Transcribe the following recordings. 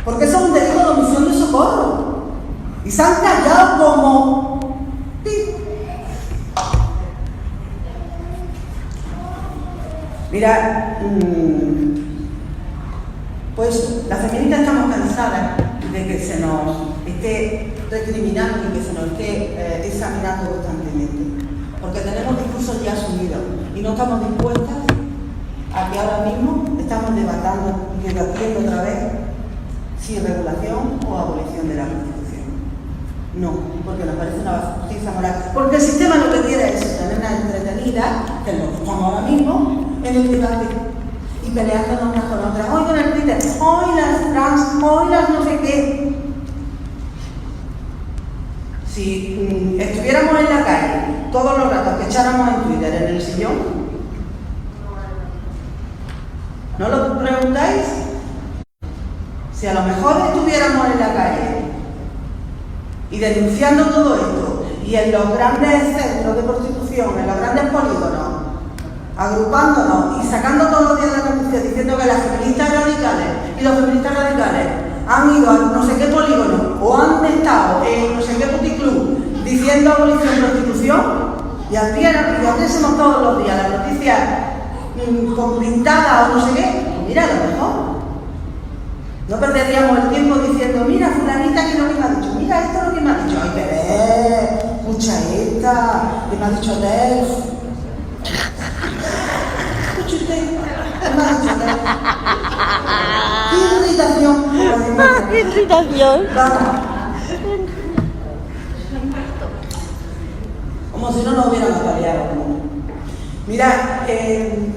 Porque eso es un delito de omisión de socorro. Y se han callado como... Mira, pues las feministas estamos cansadas de que se nos esté recriminando y que se nos esté examinando constantemente. Porque tenemos discursos ya asumidos y no estamos dispuestas a que ahora mismo estamos debatiendo otra vez si regulación o abolición de la Constitución. No, porque nos parece una justicia moral. Porque el sistema lo que quiere es tenernos entretenida, que es lo que estamos ahora mismo, en el debate y peleándonos unas con otras. Hoy con el Twitter, hoy las trans, hoy las no sé qué. Si estuviéramos en la calle todos los ratos que echáramos en Twitter en el sillón, ¿no lo preguntáis? Si a lo mejor estuviéramos en la calle y denunciando todo esto, y en los grandes centros de prostitución, en los grandes polígonos, agrupándonos y sacando todos los días de la noticia diciendo que las feministas radicales y los feministas radicales han ido a no sé qué polígono o han estado en no sé qué puticlub diciendo abolición de prostitución, y abriésemos todos los días las noticias con pintadas o no sé qué, pues mira, a lo mejor no perderíamos el tiempo diciendo, mira, fulanita que no me ha dicho, mira esto lo que me ha dicho, ay, pero escucha esta, que me ha dicho Delf. Escucha usted, ¿qué me ha dicho Delf? ¡Qué irritación! ¡Qué irritación! Como si no nos hubieran apaleado. Mira,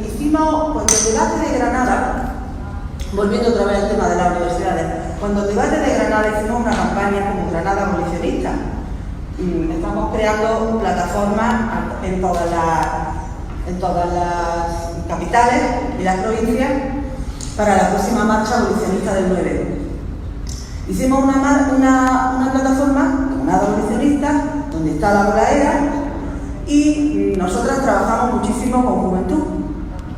hicimos, cuando el debate de Granada, volviendo otra vez al tema de las universidades, cuando el debate de Granada hicimos una campaña como Granada abolicionista. Estamos creando plataformas en todas las capitales y las provincias para la próxima marcha abolicionista del 9. Hicimos una plataforma, Granada abolicionista, donde está la Bolaera, y nosotras trabajamos muchísimo con juventud.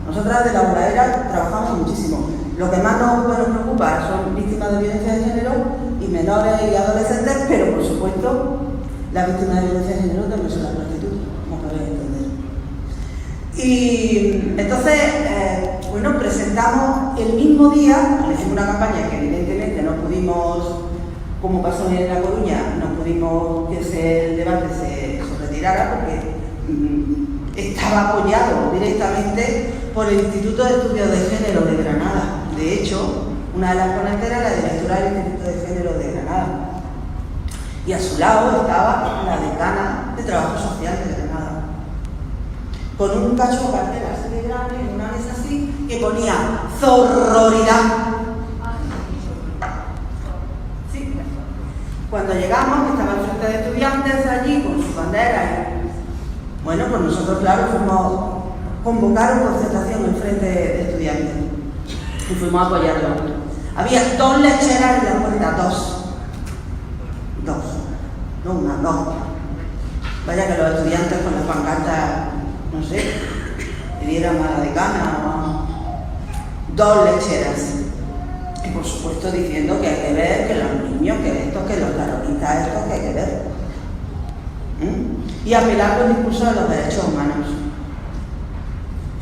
Nosotras de la Bolaera trabajamos muchísimo. Lo que más nos preocupa son víctimas de violencia de género y menores y adolescentes, pero por supuesto las víctimas de violencia de género también son las prostitutas, como podéis entender. Y entonces, bueno, presentamos el mismo día, hicimos una campaña que evidentemente no pudimos, como pasó en La Coruña, no pudimos que el debate se retirara porque estaba apoyado directamente por el Instituto de Estudios de Género de Granada. De hecho, una de las ponentes era la directora del Instituto de Género de Granada. Y a su lado estaba la decana de Trabajo Social de Granada, con un cacho de cartel así de grande, en una mesa así, que ponía zorroridad. Sí. Cuando llegamos, que estaba el frente de estudiantes allí con su bandera, y bueno, pues nosotros, claro, fuimos convocaron concentración en frente de estudiantes y fuimos a apoyarlo. Había 2 lecheras en la puerta, 2, no una, 2. Vaya que los estudiantes con las pancartas, no sé, le dieran a la decana, 2 lecheras. Y por supuesto diciendo que hay que ver, que los niños, que esto, que los terroristas, esto, que hay que ver. Y apelar con el discurso de los derechos humanos.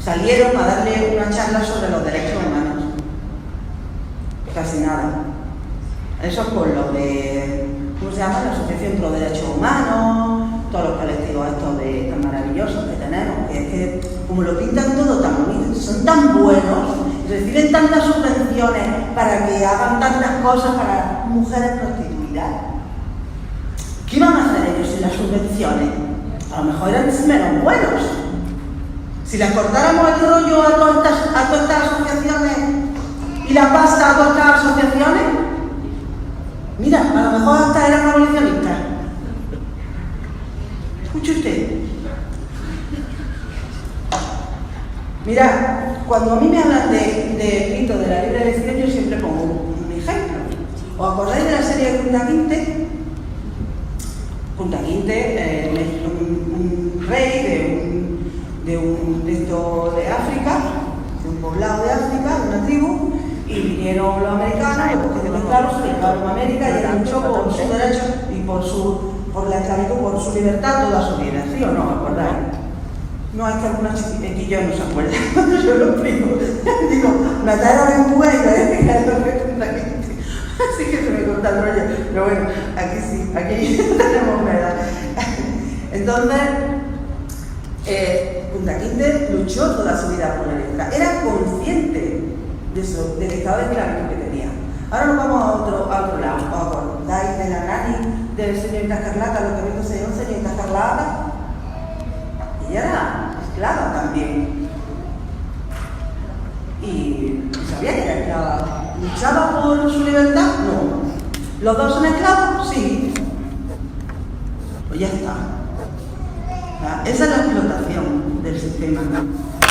Salieron a darle una charla sobre los derechos humanos. Casi nada. Eso es por lo de, ¿cómo se llama? La Asociación Pro Derechos Humanos, todos los colectivos estos tan maravillosos que tenemos, que es que como lo pintan todo tan bonito, son tan buenos, reciben tantas subvenciones para que hagan tantas cosas para mujeres prostituidas. ¿Qué iban a hacer ellos sin las subvenciones? A lo mejor eran menos buenos. Si les cortáramos el rollo a todas estas asociaciones y la pasta a todas estas asociaciones, mira, a lo mejor hasta eran abolicionistas. Escuche usted. Mira, cuando a mí me hablan de rito de la libre elección, yo siempre pongo un ejemplo. ¿Os acordáis de la serie de Kunta Kinte? Kunta Kinte, un rey de África, de un poblado de África, de una tribu, Y vinieron los americanos, los cogieron esclavos, se los llevaron a América y han luchado por sus derechos y por la esclavitud, por su libertad toda su vida. ¿Sí o no? ¿Acordáis? No, es que algunas chiquillos no se acuerdan. Yo lo explico. Digo, mataron en Cuba y así que se me corta el rollo. Pero bueno, aquí sí, aquí tenemos verdad. Entonces, Kunta Kinte luchó toda su vida por la libertad. Era consciente de eso, del estado de esclavitud que tenía. Ahora nos vamos a otro lado. ¿Os acordáis de la nani del señorita Escarlata? Lo que vino señorita Escarlata. Ella era esclava también. Y sabía que era esclava. ¿Luchaba por su libertad? No. ¿Los dos son esclavos? Sí. Pues ya está. Esa es la explotación del sistema. O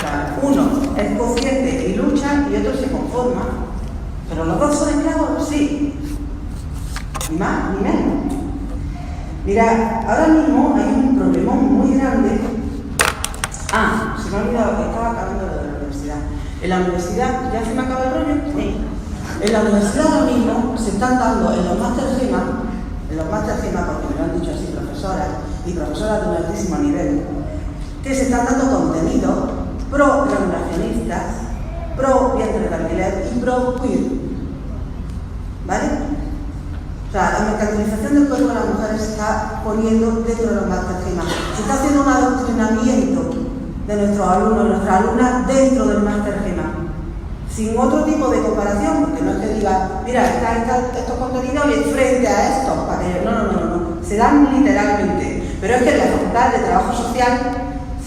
sea, uno es consciente y lucha y otro se conforma. ¿Pero los dos son esclavos? Sí. Ni más ni menos. Mira, ahora mismo hay un problemón muy grande. Se me ha olvidado que estaba acabando de la universidad. En la universidad, ¿ya se me acaba el rollo? Sí. En la universidad ahora mismo se están dando en los máster GEMA, porque me lo han dicho así profesoras y profesoras de un altísimo nivel, que se están dando contenidos pro-regulacionistas, pro-vientre de alquiler y pro-queer. ¿Vale? O sea, la mercantilización del cuerpo de las mujeres se está poniendo dentro de los máster GEMA. Se está haciendo un adoctrinamiento de nuestros alumnos y nuestras alumnas dentro del máster GEMA. Sin otro tipo de comparación, porque no es que diga, mira, estos contenidos y frente a estos, para que no. Se dan literalmente. Pero es que en la Facultad de Trabajo Social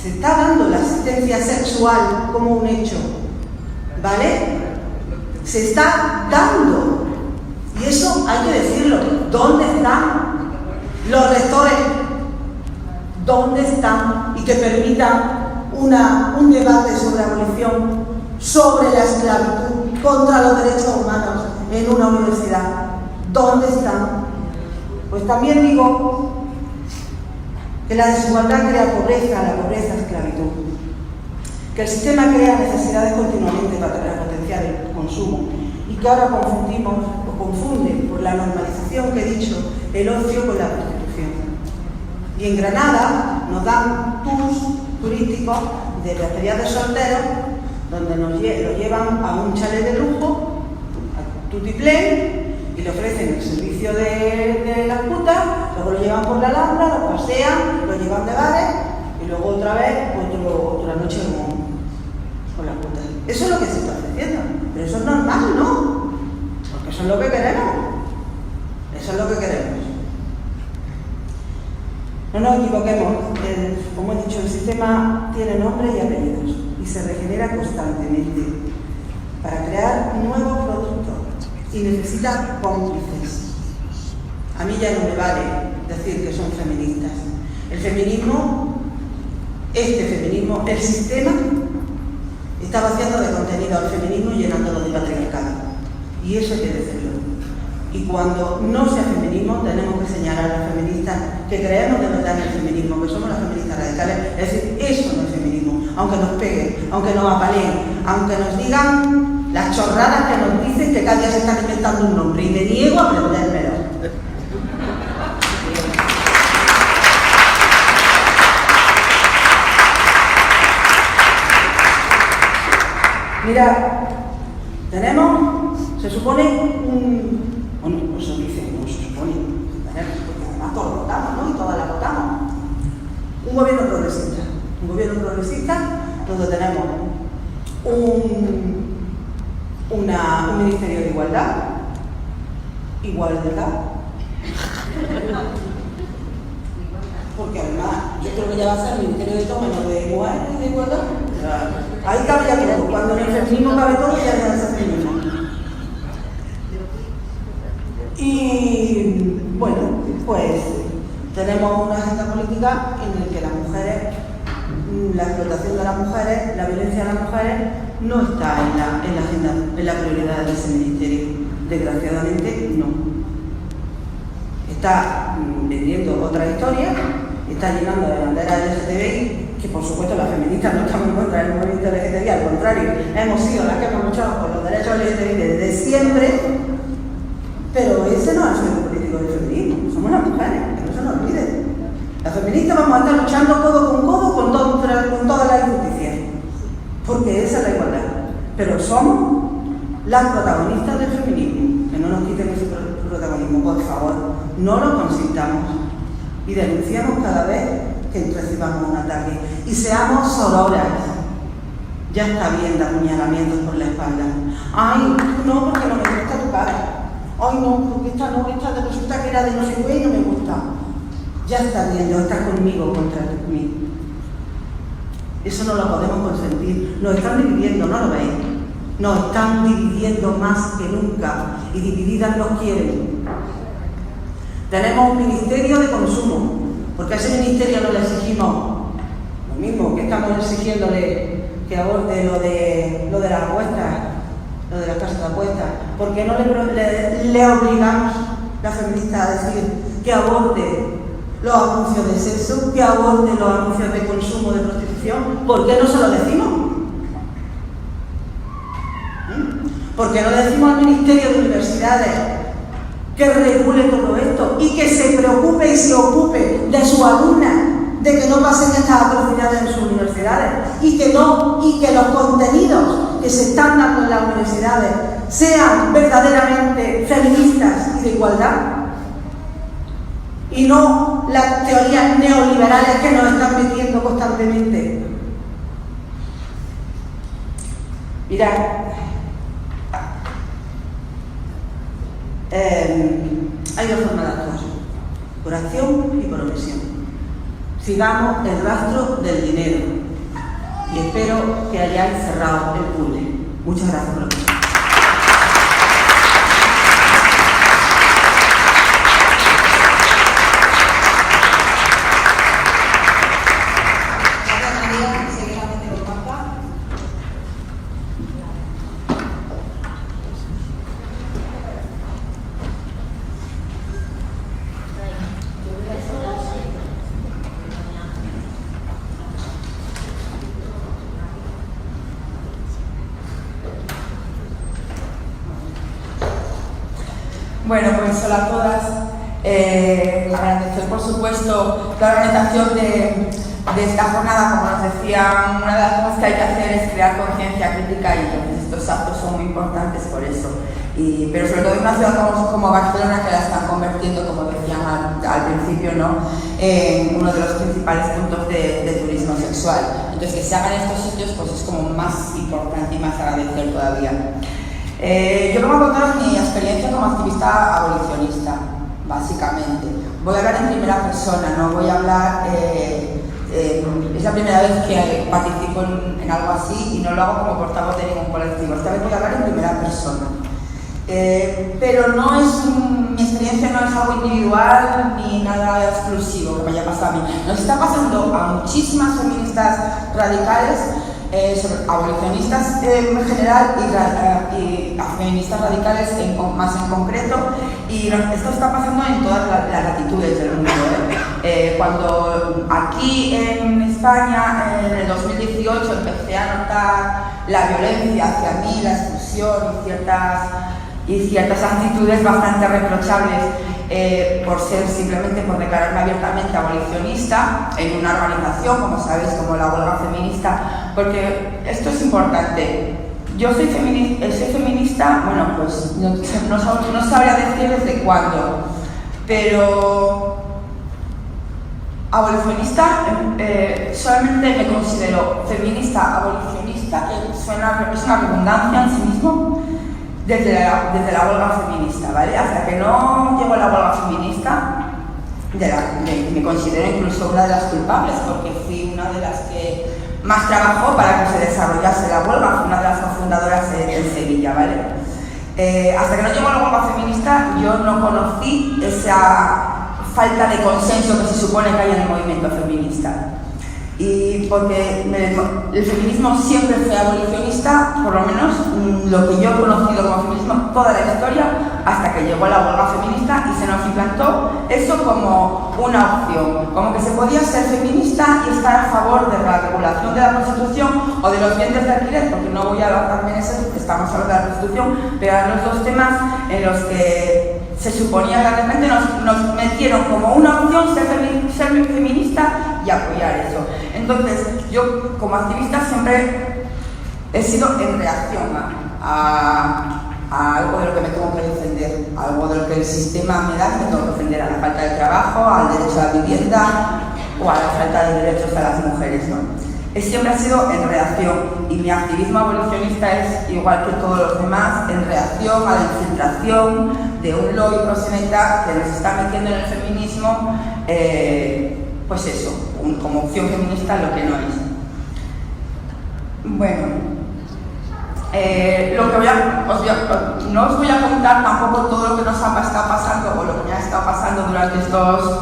se está dando la asistencia sexual como un hecho. ¿Vale? Se está dando. Y eso hay que decirlo. ¿Dónde están los rectores? ¿Dónde están? Y que permitan un debate sobre abolición, sobre la esclavitud, contra los derechos humanos en una universidad. ¿Dónde están? Pues también digo que la desigualdad crea pobreza, la pobreza esclavitud. Que el sistema crea necesidades continuamente para potenciar el consumo y que ahora confunden por la normalización que he dicho el ocio con la prostitución. Y en Granada nos dan tours turísticos de despedidas de solteros donde lo llevan a un chalet de lujo, a tutiplén, y le ofrecen el servicio de las putas, luego lo llevan por la Alhambra, lo pasean, lo llevan de bares y luego otra vez otra noche con las putas. Eso es lo que se está ofreciendo, pero eso es normal, ¿no? Porque eso es lo que queremos. Eso es lo que queremos. No nos equivoquemos, como he dicho, el sistema tiene nombre y apellidos y se regenera constantemente para crear nuevos productos y necesita cómplices. A mí ya no me vale decir que son feministas. El feminismo, el sistema está vaciando de contenido al feminismo y llenándolo de patriarcado. Y eso hay que decirlo. Y cuando no sea feminismo, tenemos que señalar a las feministas que creemos de verdad en el feminismo, que somos las feministas radicales. Es decir, eso no es feminismo, aunque nos peguen, aunque nos apaleen, aunque nos digan las chorradas que nos dicen que cada día se están inventando un nombre y me niego a aprendérmelo. Mira, tenemos, se supone bueno, eso dice, no se supone, porque además todos votamos, ¿no? Y todas las votamos. Un gobierno progresista donde tenemos un ministerio de igualdad, porque además yo creo que ya va a ser el ministerio de todo menos de igualdad y de igualdad. Ahí cabe ya todo, cuando en el feminismo cabe todo ya es el feminismo. Y bueno, pues tenemos una agenda política en la que las mujeres, la explotación de las mujeres, la violencia de las mujeres no está en la agenda, en la prioridad de ese ministerio. Desgraciadamente no. Está vendiendo otra historia, está llenando de banderas LGTBI que por supuesto las feministas no estamos en contra del movimiento LGTBI, al contrario, hemos sido las que hemos luchado por los derechos LGTBI desde siempre, pero ese no es el sueño político del feminismo, somos las mujeres, que no se nos olvide. Las feministas vamos a estar luchando codo con codo con todas las injusticias, porque esa es la igualdad, pero somos las protagonistas del feminismo, que no nos quiten ese protagonismo, por favor, no lo consintamos y denunciamos cada vez que recibamos un ataque y seamos sororas. Ya está bien de apuñalamientos por la espalda. Ay, no, porque no me gusta tu cara. Ay, no, porque esta resulta que era de no sé qué y no me gusta. Ya está bien, no estás conmigo contra mí. Eso no lo podemos consentir. Nos están dividiendo, ¿no lo veis? Nos están dividiendo más que nunca y divididas nos quieren. Tenemos un ministerio de consumo, porque a ese ministerio no le exigimos lo mismo que estamos exigiéndole que aborde lo de las apuestas, lo de las casas de apuestas. ¿Por qué no le obligamos las feministas a decir que aborde los anuncios de sexo, que aborde los anuncios de consumo de prostitución? ¿Por qué no se lo decimos? ¿Por qué no le decimos al Ministerio de Universidades que regule todo esto y que se preocupe y se ocupe de sus alumnas, de que no pasen estas atrocidades en sus universidades y que los contenidos que se están dando en las universidades sean verdaderamente feministas y de igualdad? Y no las teorías neoliberales que nos están metiendo constantemente. Mirad, hay dos formas de actuar, por acción y por omisión. Sigamos el rastro del dinero y espero que hayáis cerrado el puzzle. Muchas gracias por la atención. Bueno, pues hola a todas. Agradecer por supuesto la organización de esta jornada. Como nos decían, una de las cosas que hay que hacer es crear conciencia crítica y estos actos son muy importantes por eso. Pero sobre todo en una ciudad como Barcelona, que la están convirtiendo, como decían al principio, ¿no?, en uno de los principales puntos de turismo sexual. Entonces, que se hagan estos sitios pues es como más importante y más agradecer todavía. Yo vengo a contaros mi experiencia como activista abolicionista, básicamente. Voy a hablar en primera persona, no voy a hablar... es la primera vez que participo en algo así y no lo hago como portavoz de ningún colectivo. Esta vez voy a hablar en primera persona. Pero no es mi experiencia no es algo individual ni nada exclusivo que me haya pasado a mí. Nos está pasando a muchísimas feministas radicales, abolicionistas en general y a feministas radicales más en concreto, y esto está pasando en todas las latitudes del mundo. Cuando aquí en España en el 2018 empecé a notar la violencia hacia mí, la expulsión y ciertas actitudes bastante reprochables por ser simplemente por declararme abiertamente abolicionista en una organización, como sabéis, como la huelga feminista, porque esto es importante. Yo soy feminista, bueno, pues no sabría decir desde cuándo, pero abolicionista solamente me considero feminista abolicionista, que es una redundancia en sí mismo, desde la huelga feminista, ¿vale? Hasta que no llegó la huelga feminista, me considero incluso una de las culpables, porque fui una de las que más trabajó para que se desarrollase la huelga, fui una de las cofundadoras en Sevilla, ¿vale? Hasta que no llegó la huelga feminista, yo no conocí esa falta de consenso que se supone que hay en el movimiento feminista. Y porque el feminismo siempre fue abolicionista, por lo menos lo que yo he conocido como feminismo, toda la historia hasta que llegó la huelga feminista y se nos implantó eso como una opción, como que se podía ser feminista y estar a favor de la regulación de la prostitución o de los bienes de alquiler, porque no voy a alargarme en eso, porque estamos hablando de la prostitución, pero eran los dos temas en los que se suponía que realmente nos metieron como una opción ser feminista y apoyar eso. Entonces, yo como activista siempre he sido en reacción a algo de lo que me tengo que defender, algo de lo que el sistema me da, me tengo que defender, a la falta de trabajo, al derecho a la vivienda o a la falta de derechos a las mujeres, ¿no? Siempre ha sido en reacción, y mi activismo abolicionista es, igual que todos los demás, en reacción a la infiltración de un lobby proxeneta que nos está metiendo en el feminismo, pues eso, como opción feminista lo que no es. Bueno, lo que no os voy a contar tampoco todo lo que nos ha estado pasando o lo que me ha estado pasando durante estos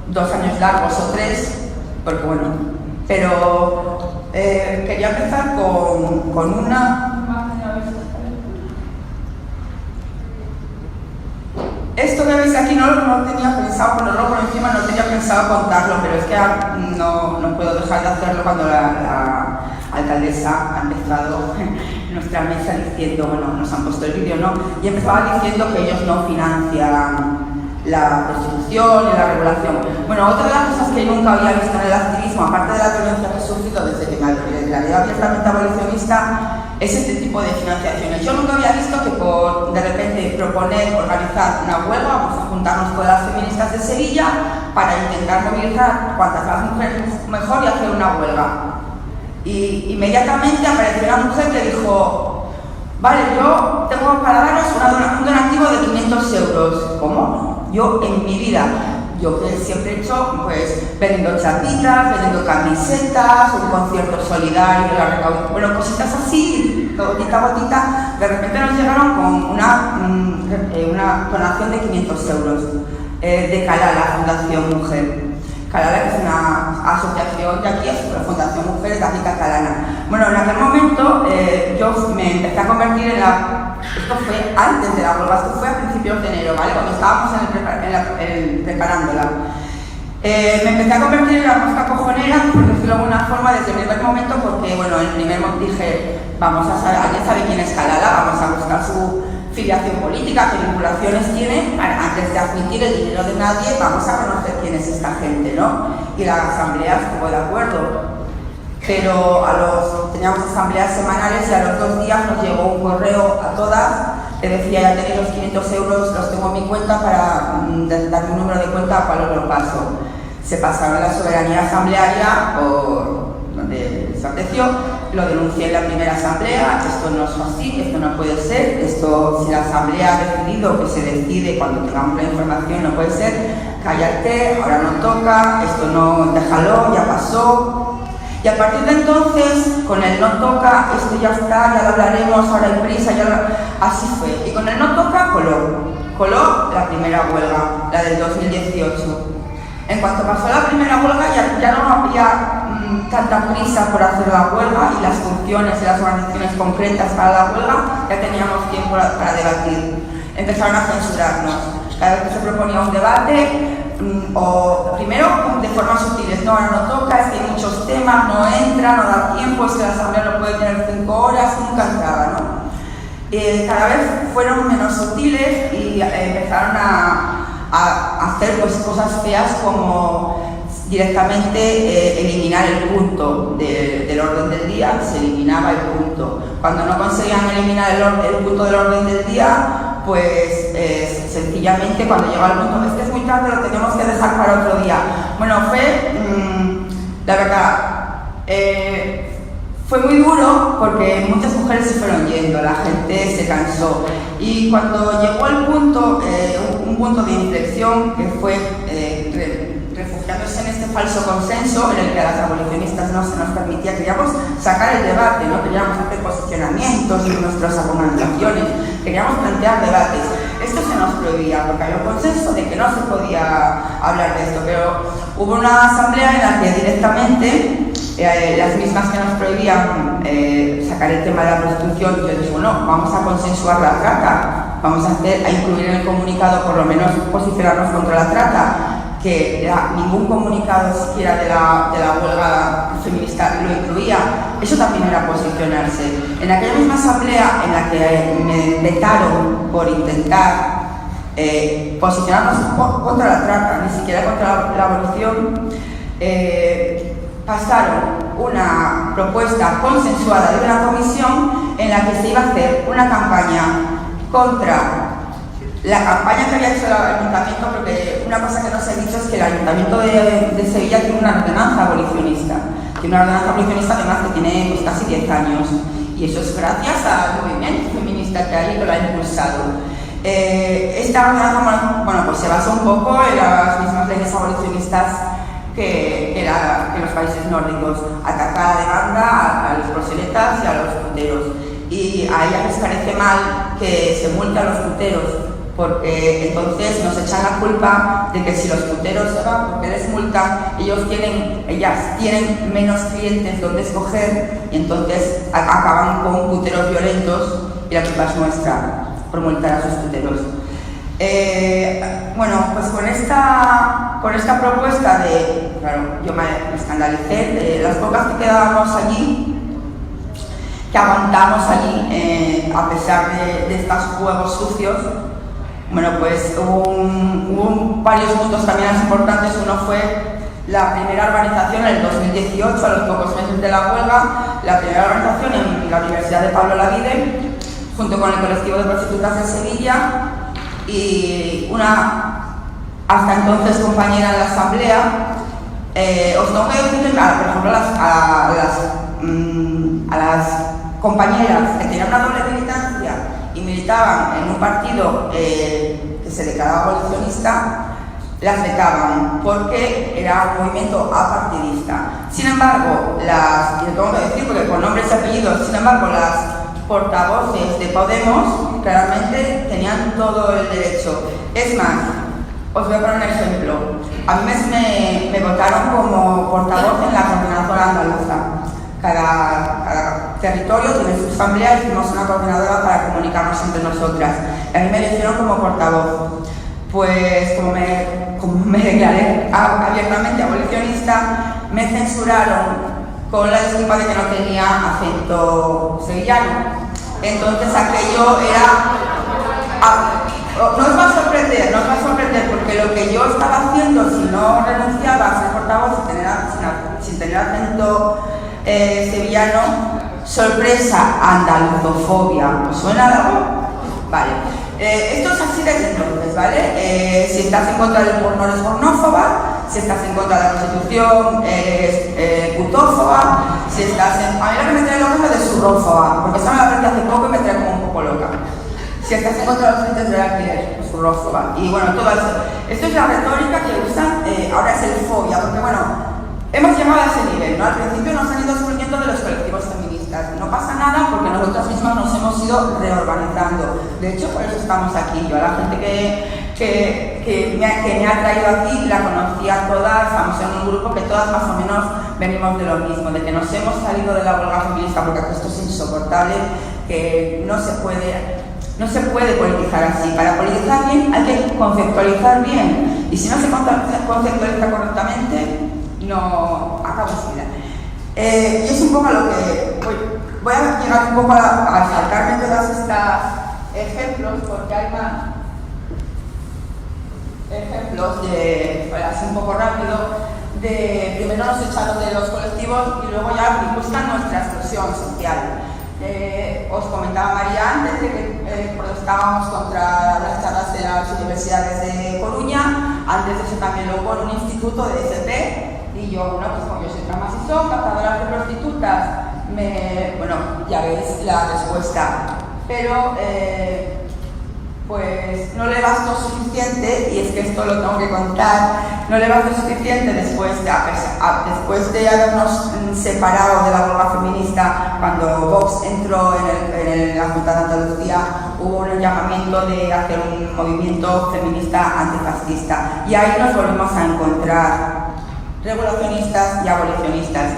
2 años largos o 3, porque bueno, pero quería empezar con una... Esto que veis aquí no tenía pensado ponerlo por encima, no tenía pensado contarlo, pero es que no puedo dejar de hacerlo cuando la alcaldesa ha empezado nuestra mesa diciendo, bueno, nos han puesto el vídeo, ¿no? Y empezaba diciendo que ellos no financian la prostitución y la regulación. Bueno, otra de las cosas que nunca había visto en el activismo, aparte de la violencia que he sufrido desde que me declaré abiertamente abolicionista, es este tipo de financiaciones. Yo nunca había visto que por de repente proponer organizar una huelga, vamos a juntarnos todas las feministas de Sevilla para intentar movilizar cuantas más mujeres mejor y hacer una huelga. Y inmediatamente apareció una mujer que dijo: vale, yo tengo para daros un donativo de 500 euros. ¿Cómo? Yo en mi vida, yo que siempre he hecho, pues, vendiendo chapitas, vendiendo camisetas, un concierto solidario, bueno, cositas así, gotita a gotita, de repente nos llegaron con una donación de 500 euros de Calala, Fundación Mujer. Calala, que es una asociación de aquí, es una Fundación Mujeres de aquí Catalana. Bueno, en aquel momento yo me empecé a convertir en la... Esto fue antes de la huelga, esto fue a principios de enero, ¿vale? Cuando estábamos preparándola. Me empecé a convertir en la mosca cojonera, por decirlo de alguna forma, desde el primer momento, porque, bueno, en el primer momento dije, vamos a saber, ¿alguien sabe quién es Calala? Vamos a buscar su filiación política, qué vinculaciones tiene, antes de admitir el dinero de nadie, vamos a conocer quién es esta gente, ¿no? Y la asamblea estuvo de acuerdo, pero teníamos asambleas semanales y a los 2 días nos llegó un correo a todas que decía: ya tenéis los 500 euros, los tengo en mi cuenta para darme un número de cuenta a cuál os lo paso. Se pasaron la soberanía asamblearia por donde les apeteció, lo denuncié en la primera asamblea: esto no es así, esto no puede ser, esto, si la asamblea ha decidido que se decide cuando tengamos la información, no puede ser, cállate, ahora no toca, esto no, déjalo, ya pasó. Y a partir de entonces, con el no toca, esto ya está, ya lo hablaremos, ahora hay prisa, así fue. Y con el no toca, coló la primera huelga, la del 2018. En cuanto pasó la primera huelga, ya no había tanta prisa por hacer la huelga, y las funciones y las organizaciones concretas para la huelga ya teníamos tiempo para debatir. Empezaron a censurarnos. Cada vez que se proponía un debate, o primero de forma sutiles, no, ahora no toca, es que hay muchos temas, no entra, no da tiempo, es que la asamblea no puede tener 5 horas, nunca entraba, ¿no? Cada vez fueron menos sutiles y empezaron a hacer pues cosas feas, como directamente eliminar el punto del orden del día. Se eliminaba el punto. Cuando no conseguían eliminar el punto del orden del día, pues sencillamente cuando llegaba el punto, es que es muy tarde, lo tenemos que dejar para otro día. Bueno, fue, la verdad, fue muy duro, porque muchas mujeres se fueron yendo, la gente se cansó, y cuando llegó el punto, un punto de inflexión, que fue refugiándose en este falso consenso en el que a las abolicionistas no se nos permitía, queríamos sacar el debate, no queríamos hacer posicionamientos y nuestras argumentaciones, queríamos plantear debates. Esto se nos prohibía porque había un consenso de que no se podía hablar de esto, pero hubo una asamblea en la que directamente las mismas que nos prohibían sacar el tema de la prostitución, yo digo, no, vamos a consensuar la trata. vamos a incluir en el comunicado, por lo menos posicionarnos contra la trata, que ningún comunicado siquiera de la huelga feminista lo incluía. Eso también era posicionarse. En aquella misma asamblea en la que me vetaron por intentar posicionarnos contra la trata, ni siquiera contra la abolición, pasaron una propuesta consensuada de una comisión en la que se iba a hacer una campaña contra la campaña que había hecho el ayuntamiento, porque una cosa que no se ha dicho es que el ayuntamiento de Sevilla tiene una ordenanza abolicionista. Tiene una ordenanza abolicionista además que tiene pues, casi 10 años. Y eso es gracias al movimiento feminista que hay y que lo ha impulsado. Esta ordenanza, bueno, pues se basa un poco en las mismas leyes abolicionistas que los países nórdicos. Ataca a la demanda, a los proxenetas y a los puteros. Y a ella les parece mal que se multe a los puteros, porque entonces nos echan la culpa de que si los puteros se van porque les multan, ellas tienen menos clientes donde escoger y entonces acaban con puteros violentos y la culpa es nuestra por multar a sus puteros. Bueno, pues con esta propuesta de, claro, yo me escandalicé de las pocas que quedábamos allí, que aguantamos allí a pesar de estos juegos sucios. Bueno, pues hubo varios puntos también importantes. Uno fue la primera organización en el 2018, a los pocos meses de la huelga, la primera organización en la Universidad de Pablo Olavide, junto con el colectivo de prostitutas de Sevilla y una hasta entonces compañera en la asamblea. Os tengo que decir, por ejemplo, a las compañeras que tenían una doble militancia y militaban en un partido que se declaraba abolicionista, las vetaban porque era un movimiento apartidista. Sin embargo, y lo tengo que decir porque con nombres y apellidos, sin embargo, las portavoces de Podemos claramente tenían todo el derecho. Es más, os voy a poner un ejemplo. A mí me votaron como portavoz en la coordinadora andaluza. Cada territorio tiene su asamblea y hicimos una coordinadora para comunicarnos entre nosotras. A mí me eligieron como portavoz. Pues como me declaré abiertamente abolicionista, me censuraron con la disculpa de que no tenía acento sevillano. Entonces aquello era... no os va a sorprender, porque lo que yo estaba haciendo, si no renunciaba a ser portavoz sin tener acento sevillano, sorpresa, andaluzofobia. ¿Os suena algo? Vale. Esto es así desde entonces, ¿vale? Si estás en contra del porno eres pornófoba, si estás en contra de la prostitución eres putófoba, si estás en... A mí lo que me trae loca es lo de surrófoba, porque esa me la aprendí hace poco y me trae como un poco loca. Si estás en contra de los clientes del alquiler, pues surrófoba. Y bueno, todo eso. Esto es la retórica que usan, ahora es el fobia, porque bueno, hemos llegado a ese nivel, ¿no? Al principio nos han ido excluyendo de los colectivos feministas. No pasa nada porque nosotras mismas nos hemos ido reorganizando. De hecho, por eso estamos aquí. Yo a la gente que me ha traído aquí la conocía todas, estamos en un grupo que todas más o menos venimos de lo mismo, de que nos hemos salido de la huelga feminista porque esto es insoportable, que no se puede politizar así. Para politizar bien hay que conceptualizar bien. Y si no se conceptualiza correctamente, no acaba su vida. Y es un poco a lo que voy a llegar un poco a saltarme todas estas ejemplos, porque hay más ejemplos así un poco rápido, de primero nos echaron de los colectivos y luego ya buscan nuestra exclusión social. Os comentaba María antes de que protestábamos contra las charlas de las universidades de Coruña. Antes de eso también lo hubo en un instituto de SP. Y yo, bueno, pues como yo soy transmasisón, captadoras de prostitutas, bueno, ya veis la respuesta. Pero, pues no le bastó suficiente, y es que esto lo tengo que contar, no le bastó suficiente después de habernos separado de la huelga feminista. Cuando Vox entró en la Junta de Andalucía, hubo un llamamiento de hacer un movimiento feminista antifascista, y ahí nos volvimos a encontrar revolucionistas y abolicionistas.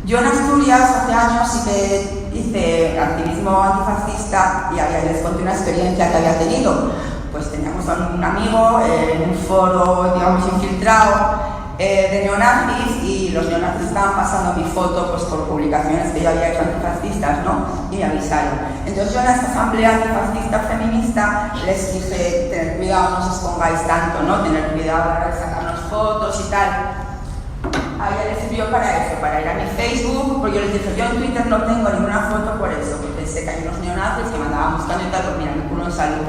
Yo en Asturias hace años sí que hice activismo antifascista y ahí les conté una experiencia que había tenido. Pues teníamos a un amigo en un foro, digamos, infiltrado de neonazis, y los neonazis estaban pasando mi foto pues, por publicaciones que yo había hecho antifascistas, ¿no? Y me avisaron. Entonces yo en esta asamblea antifascista feminista les dije, tener cuidado, no os expongáis tanto, ¿no? Tener cuidado a sacarnos fotos y tal. A ella le sirvió para eso, para ir a mi Facebook, porque yo les dije, yo en Twitter no tengo ninguna foto por eso, porque sé que hay unos neonazis que me andaban buscando y tal, pues mira, mi culo en salud.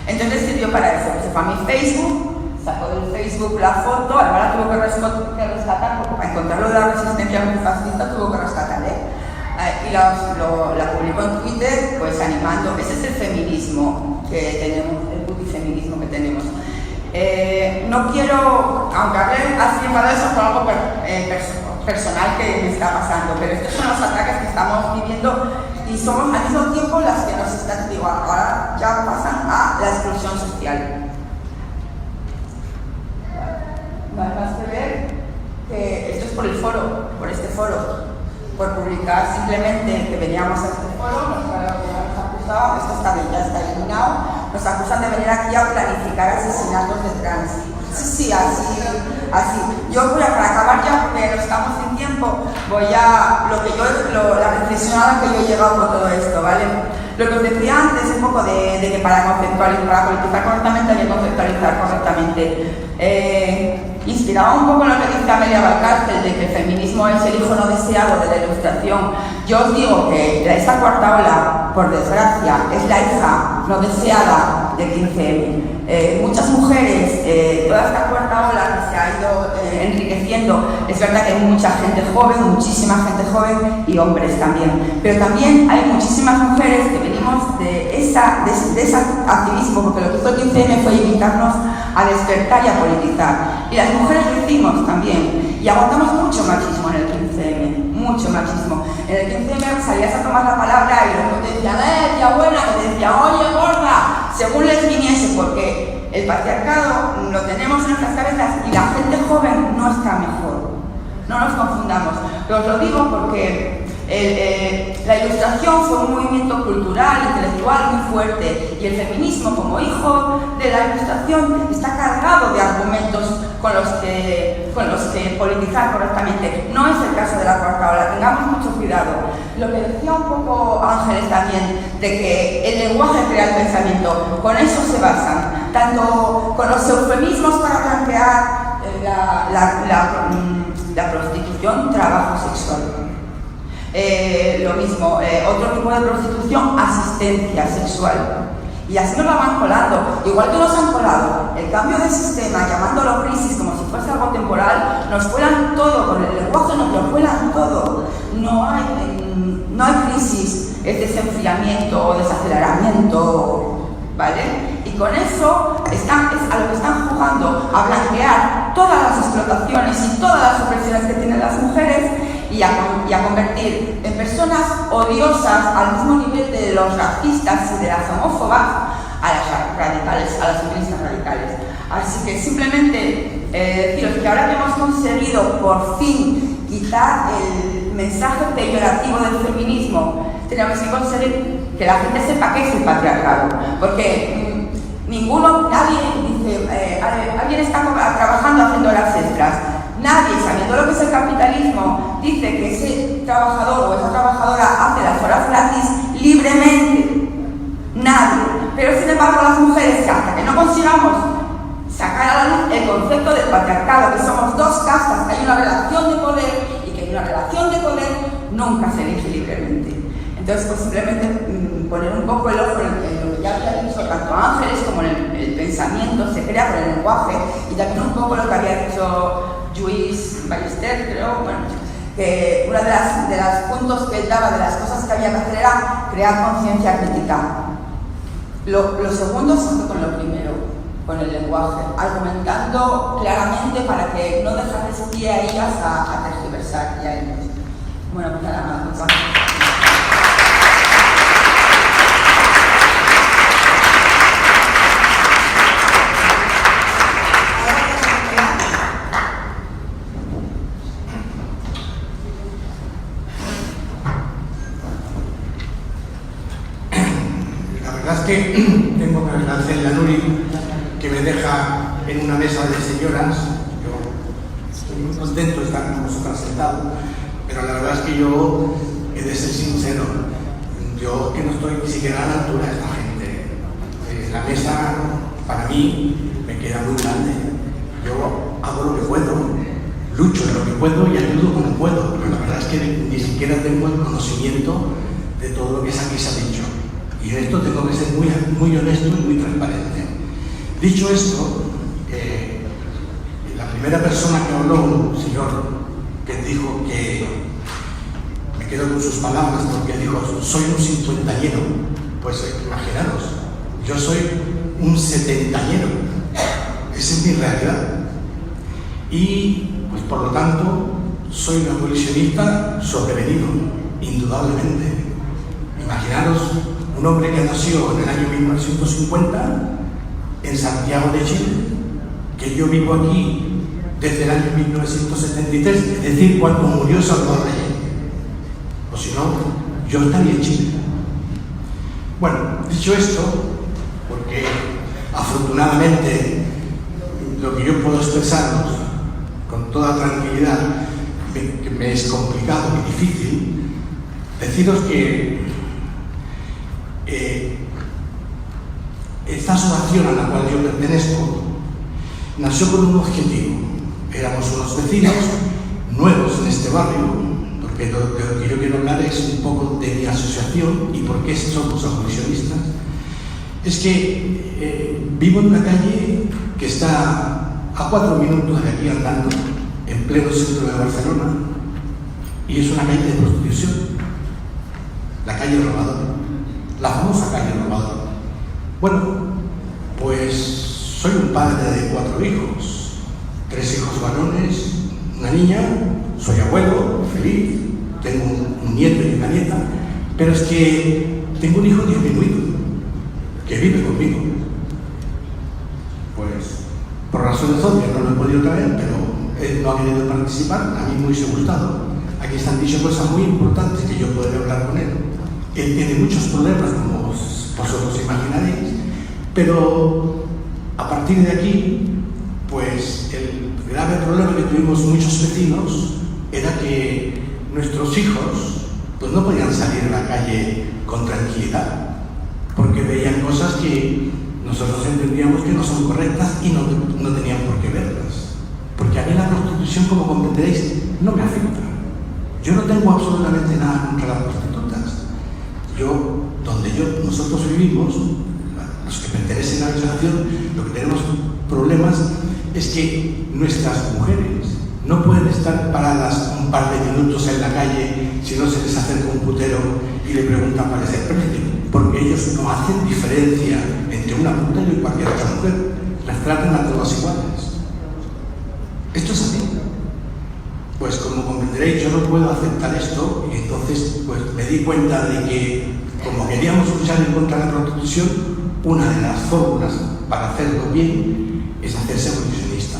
Entonces sirvió para eso, se fue a mi Facebook, sacó del Facebook la foto, ahora tuvo que rescatar, porque para encontrarlo de la resistencia antifascista tuvo que rescatar, y la publicó en Twitter, pues animando. Ese es el feminismo que tenemos, el putifeminismo que tenemos. No quiero, aunque hable así para eso, por algo personal que me está pasando, pero estos son los ataques que estamos viviendo y somos al mismo tiempo las que nos están, digo, ahora ya pasan a la exclusión social. No hay más que ver que esto es por el foro, por este foro, por publicar simplemente que veníamos a este foro, nos acusaban, esto está bien, ya está eliminado, nos acusan de venir aquí a planificar asesinatos de trans. Sí, así. Yo voy a, para acabar ya, porque no estamos sin tiempo, voy a, la reflexionada que yo he llegado con todo esto, ¿vale? Lo que os decía antes, un poco de que para politizar correctamente hay que conceptualizar correctamente. Inspirado un poco en lo que dice Amelia Valcárcel, de que el feminismo es el hijo no deseado de la Ilustración. Yo os digo que esta cuarta ola, por desgracia, es la hija no deseada del 15M. Muchas mujeres, toda esta cuarta ola que se ha ido enriqueciendo, es verdad que hay mucha gente joven, muchísima gente joven y hombres también, pero también hay muchísimas mujeres que venimos de ese activismo, porque lo que hizo el 15M fue invitarnos a despertar y a politizar, y las mujeres lo hicimos también, y aguantamos mucho machismo en el 15M, mucho machismo. En el 15M salías a tomar la palabra y luego te decían, tía buena, que te decían, oye gorda, según les viniese, porque el patriarcado lo tenemos en nuestras cabezas y la gente joven no está mejor. No nos confundamos. Pero os lo digo porque la Ilustración fue un movimiento cultural, intelectual muy fuerte, y el feminismo, como hijo de la Ilustración, está cargado de argumentos con los que politizar correctamente. No es el caso de la cuarta ola, tengamos mucho cuidado. Lo que decía un poco Ángeles también, de que el lenguaje crea el pensamiento, con eso se basan, tanto con los eufemismos para blanquear la prostitución, trabajo sexual. Lo mismo, otro tipo de prostitución, asistencia sexual. Y así nos la van colando, igual que nos han colado el cambio de sistema, llamándolo crisis como si fuese algo temporal, nos cuelan todo, con el lenguaje nos lo cuelan todo. No hay crisis, es desenfriamiento o desaceleramiento, ¿vale? Y con eso es a lo que están jugando, a blanquear todas las explotaciones y todas las opresiones que tienen las mujeres y a convertir en personas odiosas al mismo nivel de los racistas y de las homófobas a las radicales, a las feministas radicales. Así que simplemente deciros que ahora que hemos conseguido por fin quitar el mensaje peyorativo del feminismo, tenemos que conseguir que la gente sepa qué es el patriarcado, porque nadie dice, alguien está trabajando haciendo horas extras. Nadie, sabiendo lo que es el capitalismo, dice que ese trabajador o esa trabajadora hace las horas gratis libremente. Nadie. Pero sin embargo las mujeres, hasta que no consigamos sacar a la luz el concepto del patriarcado, que somos dos castas, que hay una relación de poder y que en una relación de poder nunca se elige libremente. Entonces, pues simplemente poner un poco el ojo en lo que ya había dicho tanto Ángeles como en el pensamiento, se crea por el lenguaje, y también un poco lo que había dicho Lluís Ballester, creo, bueno, que una de las puntos que él daba de las cosas que había que hacer era crear conciencia crítica. Lo segundo se hace con lo primero, con el lenguaje, argumentando claramente para que no dejes pie a ellas a tergiversar y a ellos. Bueno, pues nada más, muchas gracias. que me deja en una mesa de señoras. Yo estoy muy contento de estar con vosotras sentado, pero la verdad es que yo he de ser sincero, yo que no estoy ni siquiera a la altura de esta gente. La mesa para mí me queda muy grande. Yo hago lo que puedo, lucho en lo que puedo y ayudo como puedo, pero la verdad es que ni siquiera tengo el conocimiento de todo lo que aquí se ha dicho. Y en esto tengo que ser muy honesto y muy transparente. Dicho esto, la primera persona que habló, un señor que dijo que, me quedo con sus palabras porque dijo, soy un cincuentañero. Pues imaginaros, yo soy un setentañero. Esa es mi realidad. Y pues por lo tanto, soy un abolicionista sobrevenido, indudablemente. Imaginaros un hombre que nació en el año 1950 en Santiago de Chile, que yo vivo aquí desde el año 1973, es decir, cuando murió Salvador Allende. O si no, yo estaría en Chile. Bueno, dicho esto, porque afortunadamente lo que yo puedo expresaros con toda tranquilidad, que me es complicado y difícil, deciros que esta asociación a la cual yo pertenezco nació con un objetivo. Éramos unos vecinos nuevos en este barrio, porque lo que yo quiero hablar es un poco de mi asociación y por qué somos abolicionistas. Es que vivo en una calle que está a 4 minutos de aquí andando, en pleno centro de Barcelona, y es una calle de prostitución, la calle Robador, la famosa calle Robador. Bueno, pues soy un padre de 4 hijos, 3 hijos varones, una niña, soy abuelo, feliz, tengo un nieto y una nieta, pero es que tengo un hijo disminuido, que vive conmigo. Pues, por razones obvias no lo he podido traer, pero él no ha querido participar, a mí me hubiese gustado. Aquí están dicho cosas muy importantes que yo podré hablar con él. Él tiene muchos problemas, como vosotros imaginaréis, pero a partir de aquí, pues el grave problema que tuvimos muchos vecinos era que nuestros hijos pues no podían salir a la calle con tranquilidad, porque veían cosas que nosotros entendíamos que no son correctas y no tenían por qué verlas. Porque a mí la prostitución, como comprenderéis, no me afecta. Yo no tengo absolutamente nada contra las prostitutas. Nosotros vivimos, los que pertenecen a la asociación, lo que tenemos problemas es que nuestras mujeres no pueden estar paradas un par de minutos en la calle si no se les acerca un putero y le preguntan cuál es el precio, porque ellos no hacen diferencia entre una putero y cualquier otra mujer, las tratan a todas iguales. Esto es así. Pues como comprenderéis, yo no puedo aceptar esto y entonces pues me di cuenta de que como queríamos luchar en contra de la prostitución, una de las fórmulas para hacerlo bien es hacerse abolicionista.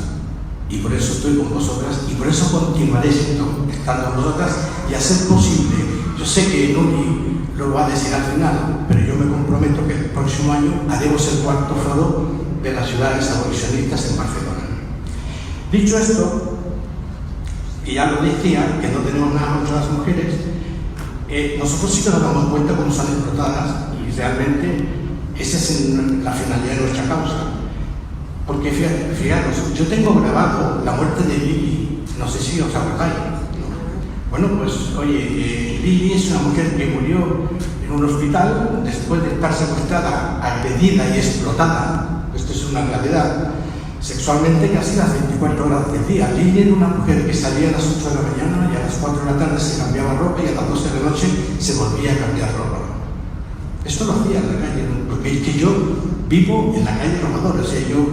Y por eso estoy con vosotras y por eso continuaré estando con vosotras y a ser posible. Yo sé que Nuri lo va a decir al final, pero yo me comprometo que el próximo año haremos el 4º foro de las ciudades abolicionistas en Barcelona. Dicho esto, y ya lo decía, que no tenemos nada contra las mujeres, nosotros sí que nos damos cuenta cómo están explotadas y realmente esa es la finalidad de nuestra causa. Porque fijaros, yo tengo grabado la muerte de Lili, no sé si os acordáis. Bueno, pues oye, Lili es una mujer que murió en un hospital después de estar secuestrada, agredida y explotada, esto es una realidad, sexualmente casi las 24 horas del día. Lili era una mujer que salía a las 8 de la mañana y a las 4 de la tarde se cambiaba ropa y a las 12 de la noche se volvía a cambiar ropa. Esto lo hacía en la calle, porque es que yo vivo en la calle Robador, o sea, yo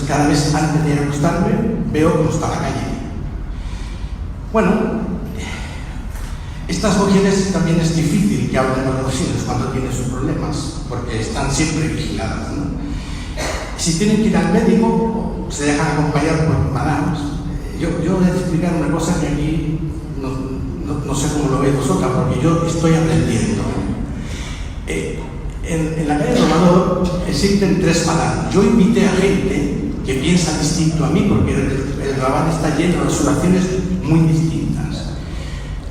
cada vez antes de ir a acostarme veo cómo está la calle. Bueno, estas mujeres también es difícil que hablen con los vecinos cuando tienen sus problemas, porque están siempre vigiladas, ¿no? Si tienen que ir al médico, se dejan acompañar por madames. Yo voy a explicar una cosa que aquí no sé cómo lo veis vosotras, porque yo estoy aprendiendo. En la calle Romador existen 3 Madán. Yo invité a gente que piensa distinto a mí, porque el Raval está lleno de soluciones muy distintas.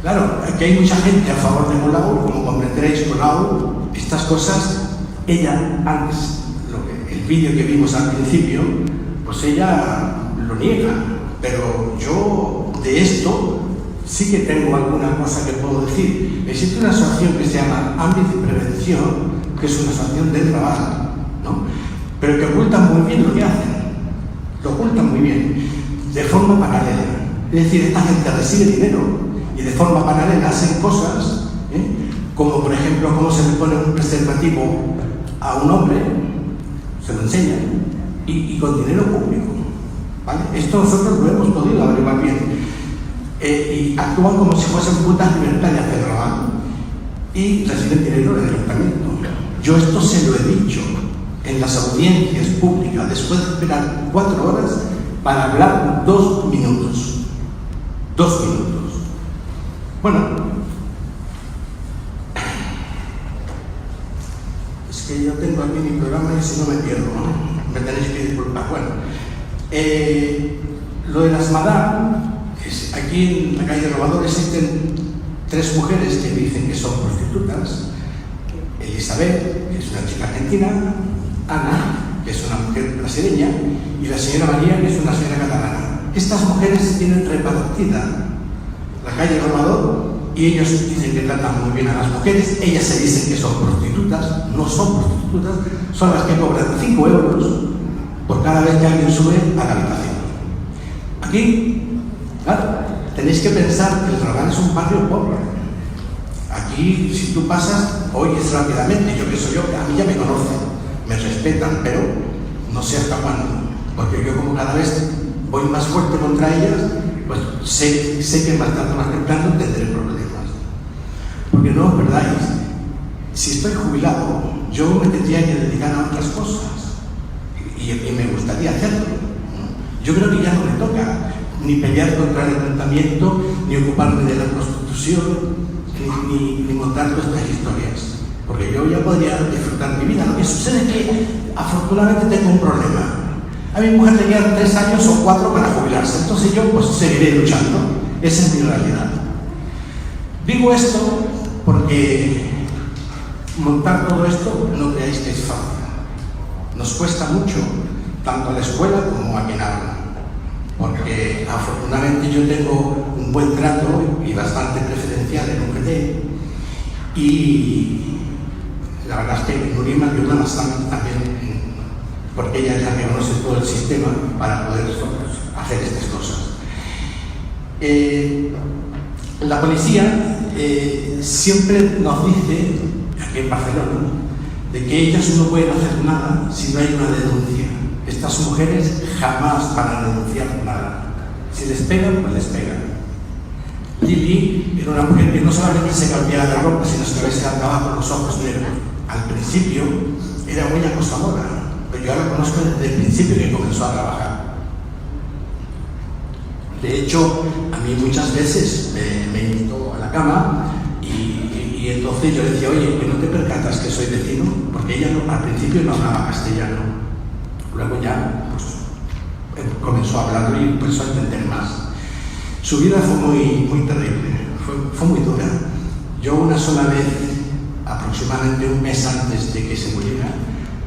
Claro, aquí hay mucha gente a favor de Colau, como comprenderéis, Colau, estas cosas, ella antes, el vídeo que vimos al principio, pues ella lo niega, pero yo de esto sí que tengo alguna cosa que puedo decir. Existe una asociación que se llama Ámbito de Prevención, que es una asociación del Raval, ¿no? Pero que ocultan muy bien lo que hacen, lo ocultan muy bien, de forma paralela. Es decir, esta gente recibe dinero y de forma paralela hacen cosas, como por ejemplo, cómo se le pone un preservativo a un hombre, se lo enseñan, y con dinero público, ¿vale? Esto nosotros lo hemos podido averiguar bien. Y actúan como si fuesen putas libertarias del Raval y reciben dinero del ayuntamiento. Yo esto se lo he dicho en las audiencias públicas, después de esperar 4 horas para hablar 2 minutos. 2 minutos. Bueno, es que yo tengo aquí mi programa y si no me pierdo, ¿no? Me tenéis que disculpar. Bueno, lo de las Madame, aquí en la calle Robador existen 3 mujeres que dicen que son prostitutas. Elizabeth, que es una chica argentina, Ana, que es una mujer brasileña, y la señora María, que es una señora catalana. Estas mujeres tienen repartida la calle Robador y ellos dicen que tratan muy bien a las mujeres. Ellas se dicen que son prostitutas, no son prostitutas, son las que cobran 5 euros por cada vez que alguien sube a la habitación. Aquí, claro, tenéis que pensar que el Raval es un barrio pobre. Aquí, si tú pasas, oyes rápidamente, yo que soy yo, a mí ya me conocen, me respetan, pero no sé hasta cuándo, porque yo como cada vez voy más fuerte contra ellas, pues sé que más tarde o más temprano tendré problemas. Porque no os perdáis, si estoy jubilado, yo me tendría que dedicar a otras cosas, y me gustaría hacerlo. Yo creo que ya no me toca ni pelear contra el ayuntamiento, ni ocuparme de la prostitución, ni montar todas estas historias, porque yo ya podría disfrutar mi vida. Lo que sucede es que afortunadamente tengo un problema. A mi mujer le quedan 3 años o 4 para jubilarse, entonces yo pues seguiré luchando. Esa es mi realidad. Digo esto porque montar todo esto no creáis que es fácil. Nos cuesta mucho, tanto a la escuela como a quien habla, porque afortunadamente yo tengo un buen trato y bastante preferencial en UGT, y la verdad es que Nuria me ayuda bastante también, porque ella es la que conoce todo el sistema para poder hacer estas cosas. La policía siempre nos dice, aquí en Barcelona, de que ellas no pueden hacer nada si no hay una denuncia. Estas mujeres jamás van a denunciar nada. Si les pegan, pues les pegan. Lili era una mujer que no solamente se cambiaba de ropa, sino que a veces andaba con los ojos negros. Al principio era muy acosadora, pero yo la conozco desde el principio que comenzó a trabajar. De hecho, a mí muchas veces me invitó a la cama y entonces yo le decía, oye, que no te percatas que soy vecino, porque ella al principio no hablaba castellano. Luego ya pues, comenzó a hablar y empezó a entender más. Su vida fue muy terrible, fue muy dura. Yo una sola vez, aproximadamente un mes antes de que se muriera,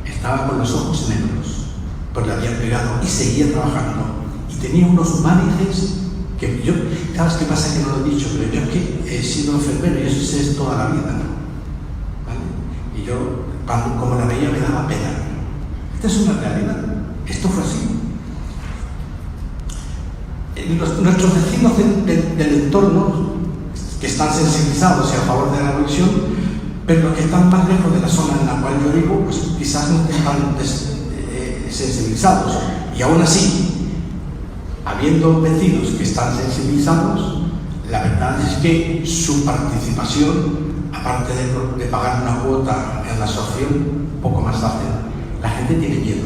estaba con los ojos negros, porque le habían pegado y seguía trabajando. Y tenía unos varices que yo, ¿sabes qué pasa? Que no lo he dicho, pero yo es que he sido enfermero y eso es toda la vida, ¿vale? Y yo, como la veía, me daba pena. Esta es una realidad, esto fue así. Nuestros vecinos del entorno, que están sensibilizados y a favor de la abolición, pero los que están más lejos de la zona en la cual yo vivo, pues quizás no están sensibilizados. Y aún así, habiendo vecinos que están sensibilizados, la verdad es que su participación, aparte de pagar una cuota en la asociación, poco más fácil. La gente tiene miedo.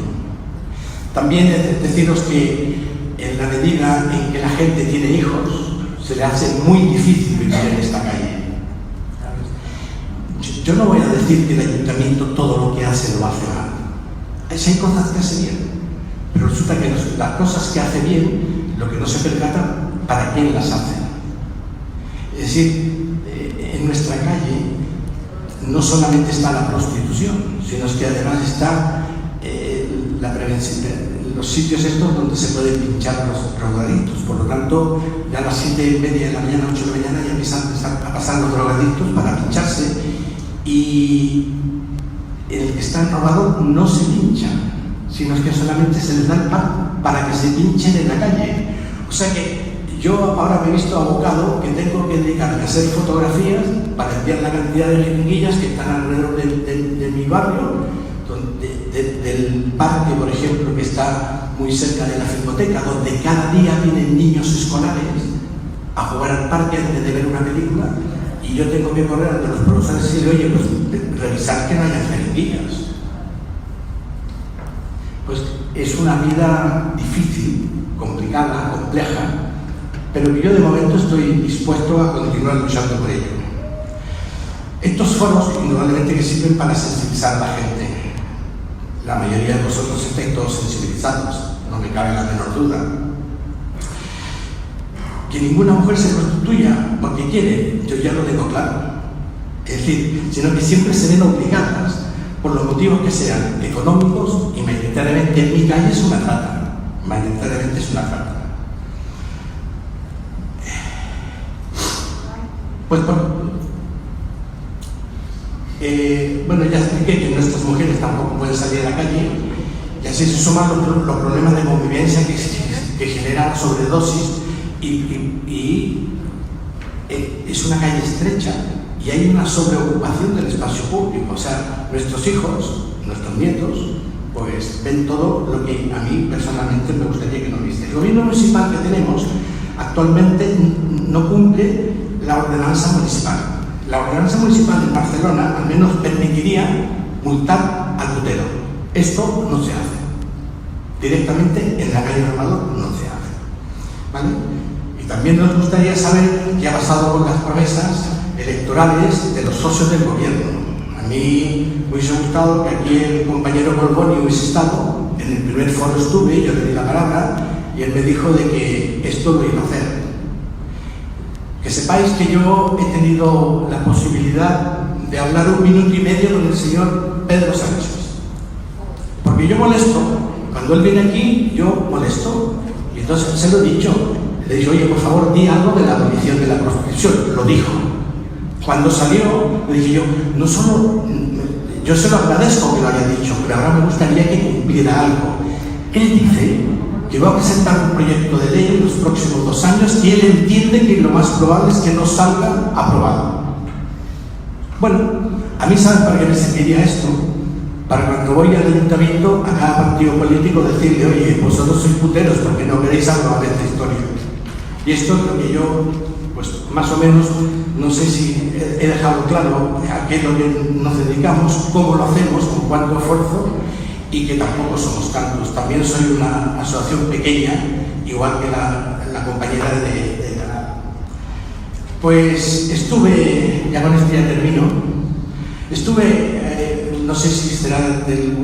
También deciros que en la medida en que la gente tiene hijos, se le hace muy difícil vivir en esta calle. yo no voy a decir que el ayuntamiento todo lo que hace lo hace mal. Hay cosas que hace bien, pero resulta que las cosas que hace bien, lo que no se percata, ¿para quién las hace? Es decir, en nuestra calle no solamente está la prostitución, sino que además está la prevención, los sitios estos donde se pueden pinchar los drogadictos. Por lo tanto, ya a las 7:30 de la mañana, 8 de la mañana, ya empiezan a pasar los drogadictos para pincharse, y el que está robado no se pincha, sino que solamente se les da el pan para que se pinchen en la calle. O sea que yo ahora me he visto abocado que tengo que dedicarme a hacer fotografías para enviar la cantidad de jeringuillas que están alrededor de mi barrio, del parque, por ejemplo, que está muy cerca de la Filmoteca, donde cada día vienen niños escolares a jugar al parque antes de ver una película, y yo tengo que correr ante los profesores y decir, oye, pues revisar que no haya jeringuillas. Pues es una vida difícil, complicada, compleja, pero que yo de momento estoy dispuesto a continuar luchando por ello. Estos foros indudablemente que sirven para sensibilizar a la gente. La mayoría de vosotros estáis todos sensibilizados, no me cabe la menor duda. Que ninguna mujer se prostituya porque quiere, yo ya lo tengo claro. Es decir, sino que siempre se ven obligadas por los motivos que sean económicos, y mayoritariamente en mi calle es una trata. Mayoritariamente es una trata. Pues bueno, ya expliqué que nuestras mujeres tampoco pueden salir a la calle, y así se suman los problemas de convivencia que generan sobredosis, y es una calle estrecha y hay una sobreocupación del espacio público. O sea, nuestros hijos, nuestros nietos, pues ven todo lo que a mí personalmente me gustaría que no viese. El gobierno municipal que tenemos actualmente no cumple la ordenanza municipal. La ordenanza municipal de Barcelona al menos permitiría multar al putero. Esto no se hace. Directamente en la calle Armador no se hace. ¿Vale? Y también nos gustaría saber qué ha pasado con las promesas electorales de los socios del gobierno. A mí me hubiese gustado que aquí el compañero Borboni hubiese estado. En el primer foro estuve, yo le di la palabra y él me dijo de que esto lo iba a hacer. Que sepáis que yo he tenido la posibilidad de hablar 1 minuto y medio con el señor Pedro Sánchez. Porque yo molesto, cuando él viene aquí, yo molesto. Y entonces se lo he dicho. Le dije, oye, por favor, di algo de la abolición de la prostitución. Lo dijo. Cuando salió, le dije yo, no solo, yo se lo agradezco que lo haya dicho, pero ahora me gustaría que cumpliera algo. Él dice que va a presentar un proyecto de ley en los próximos 2 años y él entiende que lo más probable es que no salga aprobado. Bueno, a mí, ¿saben para qué me serviría esto? Para cuando voy al ayuntamiento, a cada partido político, decirle, oye, vosotros sois puteros porque no queréis aprobar esta historia. Y esto es lo que yo, pues más o menos, no sé si he dejado claro a qué es lo que nos dedicamos, cómo lo hacemos, con cuánto esfuerzo, y que tampoco somos tantos. También soy una asociación pequeña, igual que la compañera de Canal. Pues estuve, ya con esto ya termino, no sé si será del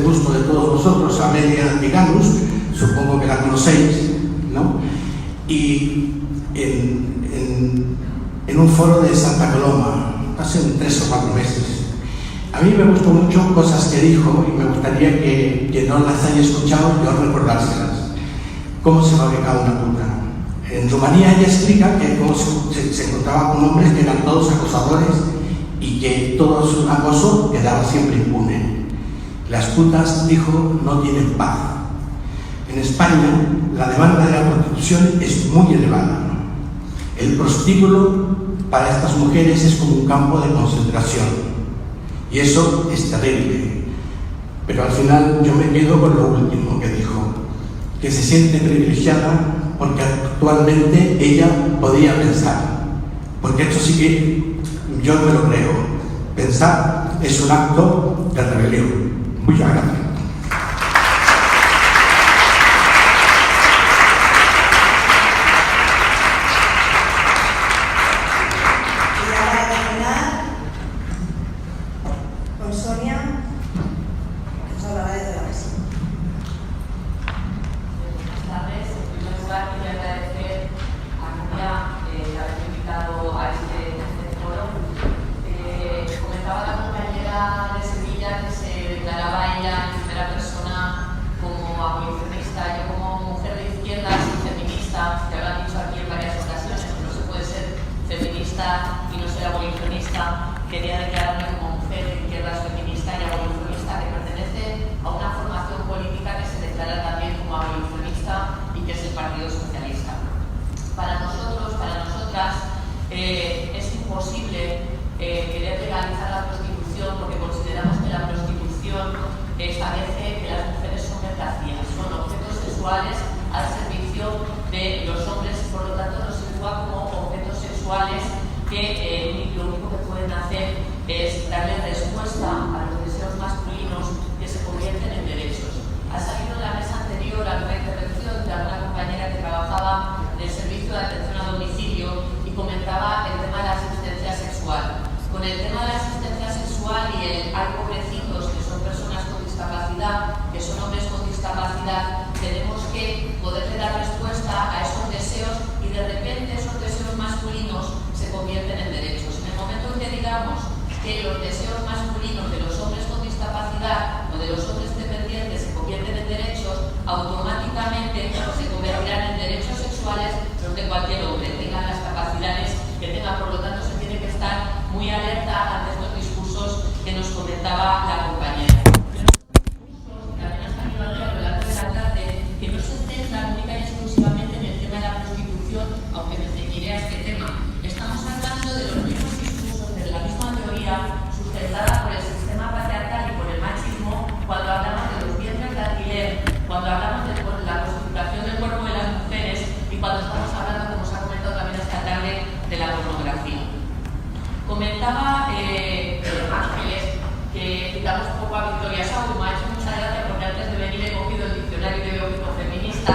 gusto de todos vosotros, Amelia Viganus, supongo que la conocéis, ¿no? Y en un foro de Santa Coloma, hace 3 o 4 meses. A mí me gustó mucho cosas que dijo y me gustaría que no las haya escuchado yo recordárselas. ¿Cómo se fabricaba una puta? En Rumanía ella explica que cómo se encontraba con hombres que eran todos acosadores y que todo su acoso quedaba siempre impune. Las putas, dijo, no tienen paz. En España la demanda de la prostitución es muy elevada. El prostíbulo para estas mujeres es como un campo de concentración. Y eso es terrible. Pero al final yo me quedo con lo último que dijo, que se siente privilegiada porque actualmente ella podía pensar. Porque esto sí que yo me lo creo. Pensar es un acto de rebelión. Muchas gracias. automáticamente se convertirán en derechos sexuales los de cualquier hombre, tengan las capacidades que tenga. Por lo tanto, se tiene que estar muy alerta ante estos discursos que nos comentaba la compañera. También han salido a lo largo de la tarde que no se centran única y exclusivamente en el tema de la prostitución, aunque me ceñiré a este tema. Estamos hablando de los mismos discursos, de la misma teoría sustentada por el sistema patriarcal y por el machismo cuando hablamos de los vientres de alquiler, cuando hablamos de la cosificación del cuerpo de las mujeres y cuando estamos hablando, como se ha comentado también esta tarde, de la pornografía. Comentaba Ángeles que citamos un poco a Victoria Sau, me ha hecho mucha gracia porque antes de venir he cogido el diccionario ideológico feminista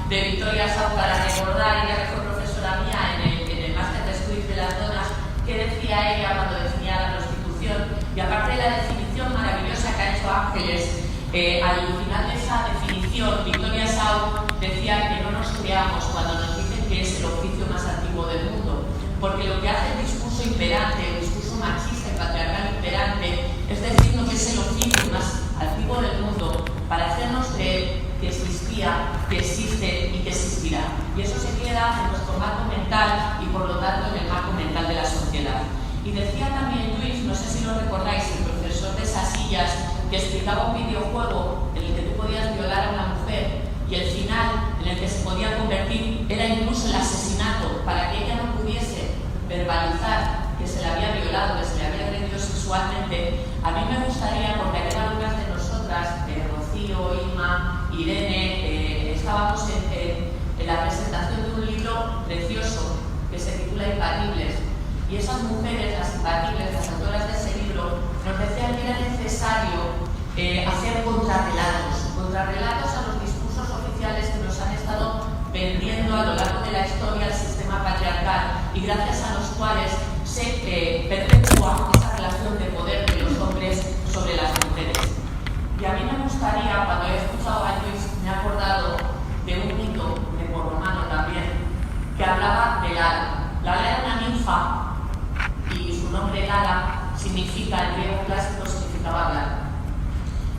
de Victoria Sau para recordar, ella que fue profesora mía en el máster de estudios de las zonas, que decía ella cuando definía la prostitución. Y aparte de la definición maravillosa que ha hecho Ángeles, al final de esa definición, Victoria Sau decía que no nos creamos cuando nos dicen que es el oficio más antiguo del mundo, porque lo que hace el discurso imperante, el discurso machista y patriarcal imperante, es decirnos que es el oficio más antiguo del mundo para hacernos creer que existía, que existe y que existirá. Y eso se queda en nuestro marco mental y por lo tanto en el marco mental de la sociedad. Y decía también Luis, no sé si lo recordáis, el profesor de Sasillas, que explicaba un videojuego en el que tú podías violar a una mujer y el final en el que se podía convertir era incluso el asesinato para que ella no pudiese verbalizar que se le había violado, que se le había agredido sexualmente. A mí me gustaría, porque hay algunas de nosotras, Rocío, Inma, Irene, estábamos en la presentación de un libro precioso que se titula Impatibles. Y esas mujeres, las impatibles, las autoras de ese libro, nos decían que era necesario hacer contrarrelatos a los discursos oficiales que nos han estado vendiendo a lo largo de la historia el sistema patriarcal y gracias a los cuales se perpetúa esa relación de poder de los hombres sobre las mujeres. Y a mí me gustaría, cuando he escuchado a Luis, me he acordado de un mito grecorromano también, que hablaba de Lala. Lala era una ninfa y su nombre Lala significa, en griego clásico significaba hablar.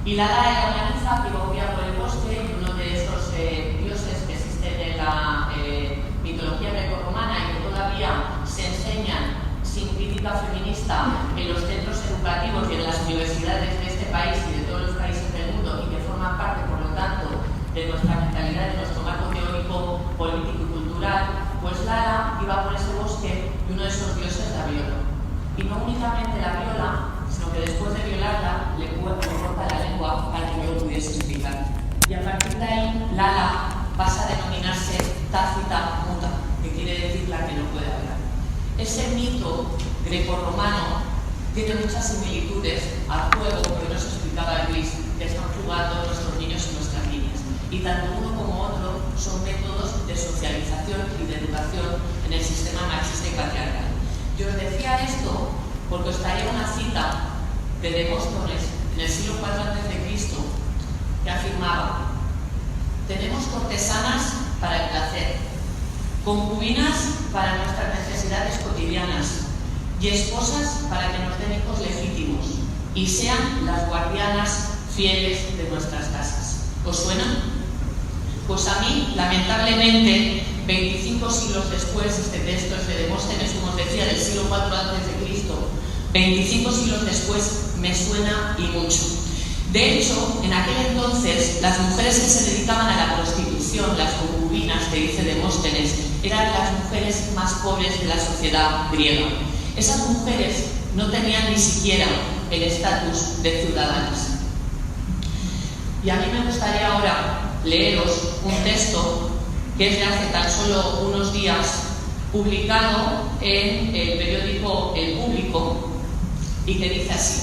Y Lala era una ninfa que vivía por el bosque y uno de esos dioses que existen en la mitología grecorromana y que todavía se enseñan sin crítica feminista en los centros educativos y en las universidades de este país y de todos los países del mundo y que forman parte, por lo tanto, de nuestra mentalidad, de nuestro marco teórico, político y cultural, pues Lala iba por ese bosque y uno de esos dioses la viola. Y no únicamente la viola, sino que después de violarla le corta la lengua para que no lo pudiese explicar. Y a partir de ahí, Lala pasa a denominarse tácita muta, que quiere decir la que no puede hablar. Ese mito grecorromano tiene muchas similitudes al juego que nos explicaba Luis, que están jugando nuestros niños y nuestras niñas. Y tanto uno como otro son métodos de socialización y de educación en el sistema machista y patriarcal. Yo os decía esto porque os traía una cita de Demóstenes en el siglo IV a.C. que afirmaba: tenemos cortesanas para el placer, concubinas para nuestras necesidades cotidianas y esposas para que nos den hijos legítimos y sean las guardianas fieles de nuestras casas. ¿Os suena? Pues a mí, lamentablemente, 25 siglos después, este texto es de Demóstenes, como os decía, del siglo IV a.C., 25 siglos después me suena y mucho. De hecho, en aquel entonces, las mujeres que se dedicaban a la prostitución, las concubinas, que dice Demóstenes, eran las mujeres más pobres de la sociedad griega. Esas mujeres no tenían ni siquiera el estatus de ciudadanas. Y a mí me gustaría ahora leeros un texto que es de hace tan solo unos días, publicado en el periódico El Público, y que dice así.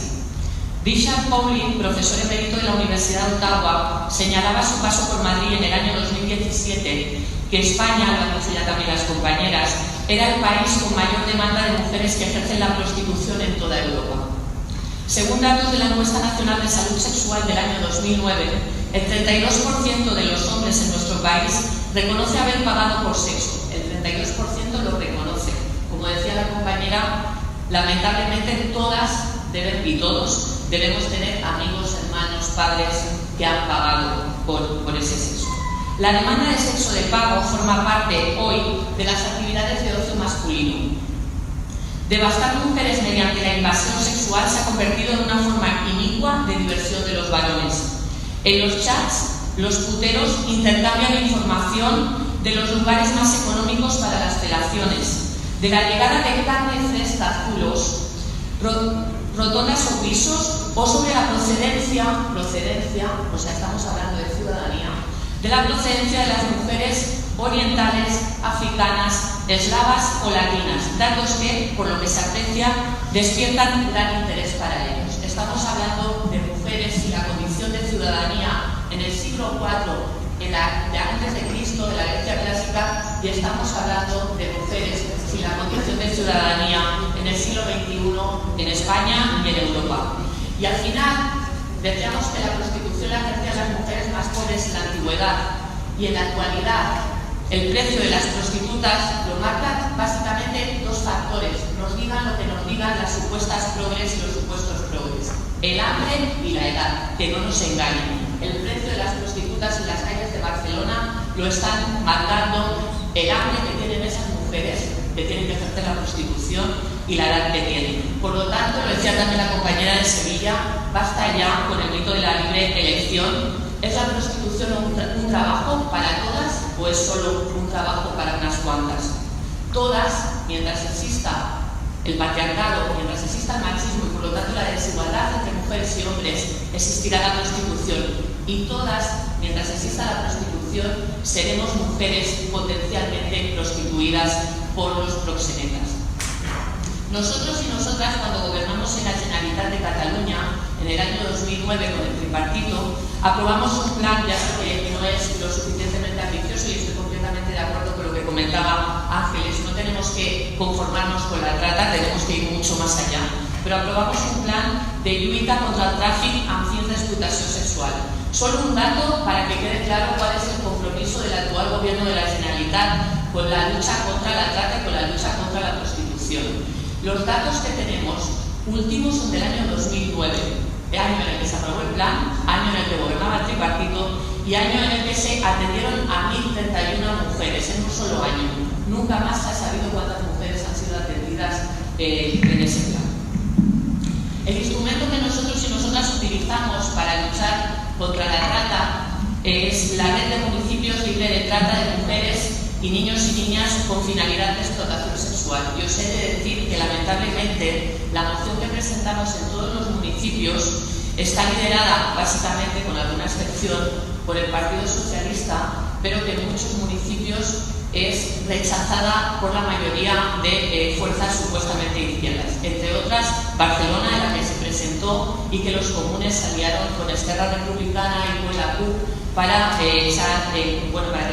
Richard Pauling, profesor emérito de la Universidad de Ottawa, señalaba a su paso por Madrid en el año 2017 que España, lo han dicho ya también las compañeras, era el país con mayor demanda de mujeres que ejercen la prostitución en toda Europa. Según datos de la Encuesta Nacional de Salud Sexual del año 2009, el 32% de los hombres en nuestro país reconoce haber pagado por sexo. El 32% lo reconoce. Como decía la compañera, lamentablemente todas y todos debemos tener amigos, hermanos, padres que han pagado por ese sexo. La demanda de sexo de pago forma parte hoy de las actividades de ocio masculino. Devastar mujeres mediante la invasión sexual se ha convertido en una forma inicua de diversión de los varones. En los chats, los puteros intercambian información de los lugares más económicos para las felaciones, de la llegada de carne fresca, zulos, rotondas o pisos, o sobre la procedencia, o sea, estamos hablando de ciudadanía, de la procedencia de las mujeres orientales, africanas, eslavas o latinas, datos que, por lo que se aprecia, despiertan gran interés para ellos. Estamos hablando de mujeres y la condición de ciudadanía en el siglo IV, de antes de Cristo, de la Grecia clásica, y estamos hablando de mujeres y la condición de ciudadanía en el siglo XXI en España y en Europa. Y al final, decíamos que la prostitución la ejercían las mujeres más pobres en la antigüedad, y en la actualidad el precio de las prostitutas lo marcan básicamente dos factores, nos digan lo que nos digan las supuestas progres y los supuestos progres: el hambre y la edad, que no nos engañen. El precio de las prostitutas en las calles de Barcelona lo están marcando el hambre que tienen esas mujeres que tienen que ejercer la prostitución y la edad que tienen. Por lo tanto, lo decía también la compañera de Sevilla, basta ya con el mito de la libre elección. ¿Es la prostitución un trabajo para todas o es solo un trabajo para unas cuantas? Todas, mientras exista el patriarcado, mientras exista el machismo y por lo tanto la desigualdad entre mujeres y hombres, existirá la prostitución. Y todas, mientras exista la prostitución, seremos mujeres potencialmente prostituidas por los proxenetas. Nosotros y nosotras, cuando gobernamos en la Generalitat de Cataluña, en el año 2009 con el tripartito, aprobamos un plan, ya sé que no es lo suficientemente ambicioso y estoy completamente de acuerdo con lo que comentaba Ángeles, no tenemos que conformarnos con la trata, tenemos que ir mucho más allá, pero aprobamos un plan de lluita contra el tràfic amb fins d'explotació sexual. Solo un dato para que quede claro cuál es el compromiso del actual gobierno de la Generalitat con la lucha contra la trata y con la lucha contra la prostitución. Los datos que tenemos últimos son del año 2009, año en el que se aprobó el plan, año en el que gobernaba el tripartito y año en el que se atendieron a 1.031 mujeres en un solo año. Nunca más se ha sabido cuántas mujeres han sido atendidas en ese plan. El instrumento que nosotros y nosotras utilizamos para luchar contra la trata es la red de municipios libre de trata de mujeres y niños y niñas con finalidad de explotación sexual. Yo os he de decir que lamentablemente la moción que presentamos en todos los municipios está liderada básicamente, con alguna excepción, por el Partido Socialista, pero que en muchos municipios es rechazada por la mayoría de fuerzas supuestamente izquierdas, entre otras Barcelona, en la que se presentó y que los comunes se aliaron con Esquerra Republicana y con la CUP para que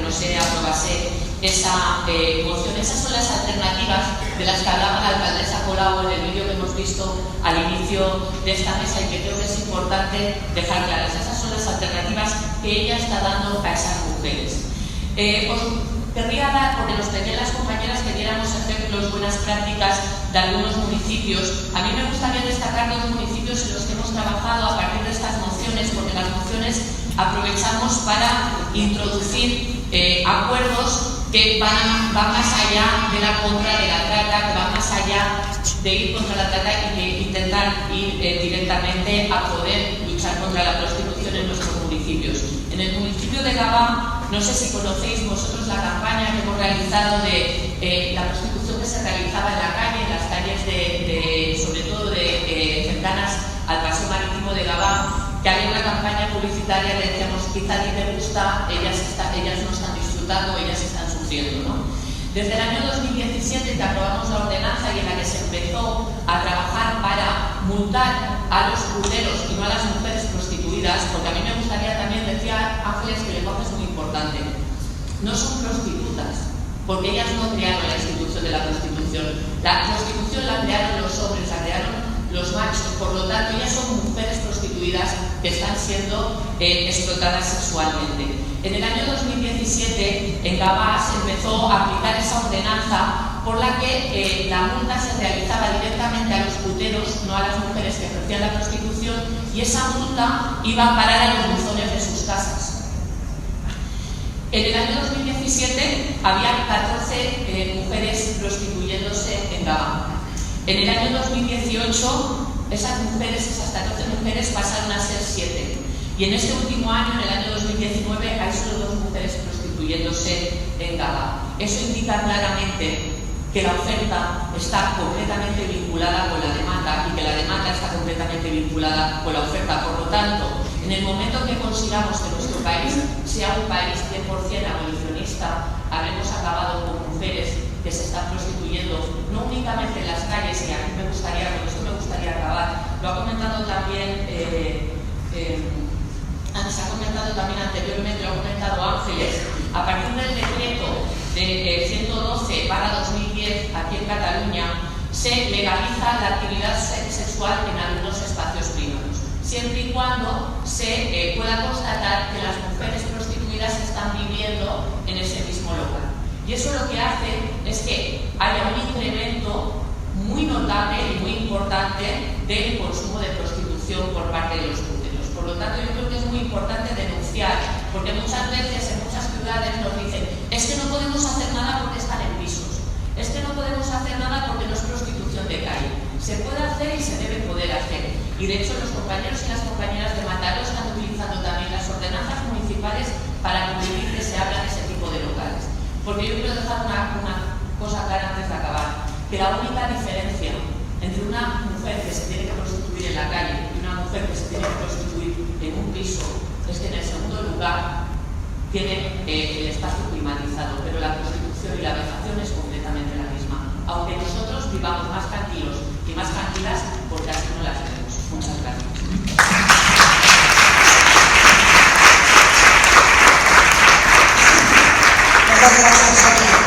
no se aprobase esa moción. Esas son las alternativas de las que hablaba la alcaldesa Colau en el vídeo que hemos visto al inicio de esta mesa y que creo que es importante dejar claras. Esas son las alternativas que ella está dando a esas mujeres. Os querría dar, porque nos pedían las compañeras que diéramos ejemplos, buenas prácticas de algunos municipios. A mí me gustaría destacar dos municipios en los que hemos trabajado a partir de estas mociones, porque las mociones aprovechamos para introducir acuerdos que van más allá de la contra de la trata, que van más allá de ir contra la trata y de intentar ir directamente a poder luchar contra la prostitución en nuestros municipios. En el municipio de Gavà, no sé si conocéis vosotros la campaña que hemos realizado de la prostitución que se realizaba en la calle, en las calles sobre todo cercanas al paseo marítimo de Gavà, que había una campaña publicitaria que decíamos, quizá a ti te gusta, ellas no están disfrutando, ellas están sufriendo, ¿no? Desde el año 2017 que aprobamos la ordenanza y en la que se empezó a trabajar para multar a los puteros y no a las mujeres prostituidas, porque a mí me gustaría también decir a Ángeles que el lenguaje es muy importante. No son prostitutas, porque ellas no crearon la institución de la prostitución. La prostitución la crearon los hombres, la crearon los machos, por lo tanto ellas son mujeres prostituidas que están siendo explotadas sexualmente. En el año 2017 en Gavà se empezó a aplicar esa ordenanza por la que la multa se realizaba directamente a los puteros, no a las mujeres que ejercían la prostitución, y esa multa iba a parar a los buzones de sus casas. En el año 2017 había 14 mujeres prostituyéndose en Gabá. En el año 2018 esas 14 mujeres pasaron a ser 7. Y en este último año, en el año 2019, hay solo 2 mujeres prostituyéndose en Gabá. Eso indica claramente que la oferta está completamente vinculada con la demanda y que la demanda está completamente vinculada con la oferta. Por lo tanto, en el momento que consigamos que nuestro país sea un país 100% abolicionista, habremos acabado con mujeres que se están prostituyendo, no únicamente en las calles, y a mí con esto me gustaría acabar. Lo ha comentado también, se ha comentado también anteriormente, lo ha comentado Ángeles. A partir del decreto de 112/2010 aquí en Cataluña, se legaliza la actividad sexual en algunos espacios privados, siempre y cuando se pueda constatar que las mujeres prostituidas están viviendo en ese mismo local. Y eso lo que hace es que haya un incremento muy notable y muy importante del consumo de prostitución por parte de los puteros. Por lo tanto, yo creo que es muy importante denunciar, porque muchas veces en muchas ciudades nos dicen: es que no podemos hacer nada porque están en pisos, es que no podemos hacer nada porque no es prostitución de calle. Se puede hacer y se debe poder hacer. Y de hecho los compañeros y las compañeras de Mataró están utilizando también las ordenanzas municipales para prohibir que se habla de ese tipo de locales. Porque yo quiero dejar una cosa clara antes de acabar, que la única diferencia entre una mujer que se tiene que prostituir en la calle y una mujer que se tiene que prostituir en un piso es que en el segundo lugar tiene el espacio climatizado, pero la prostitución y la vejación es completamente la misma, aunque nosotros vivamos más tranquilos y más tranquilas porque así no las vemos. Muchas gracias. Muchas gracias, Sonia.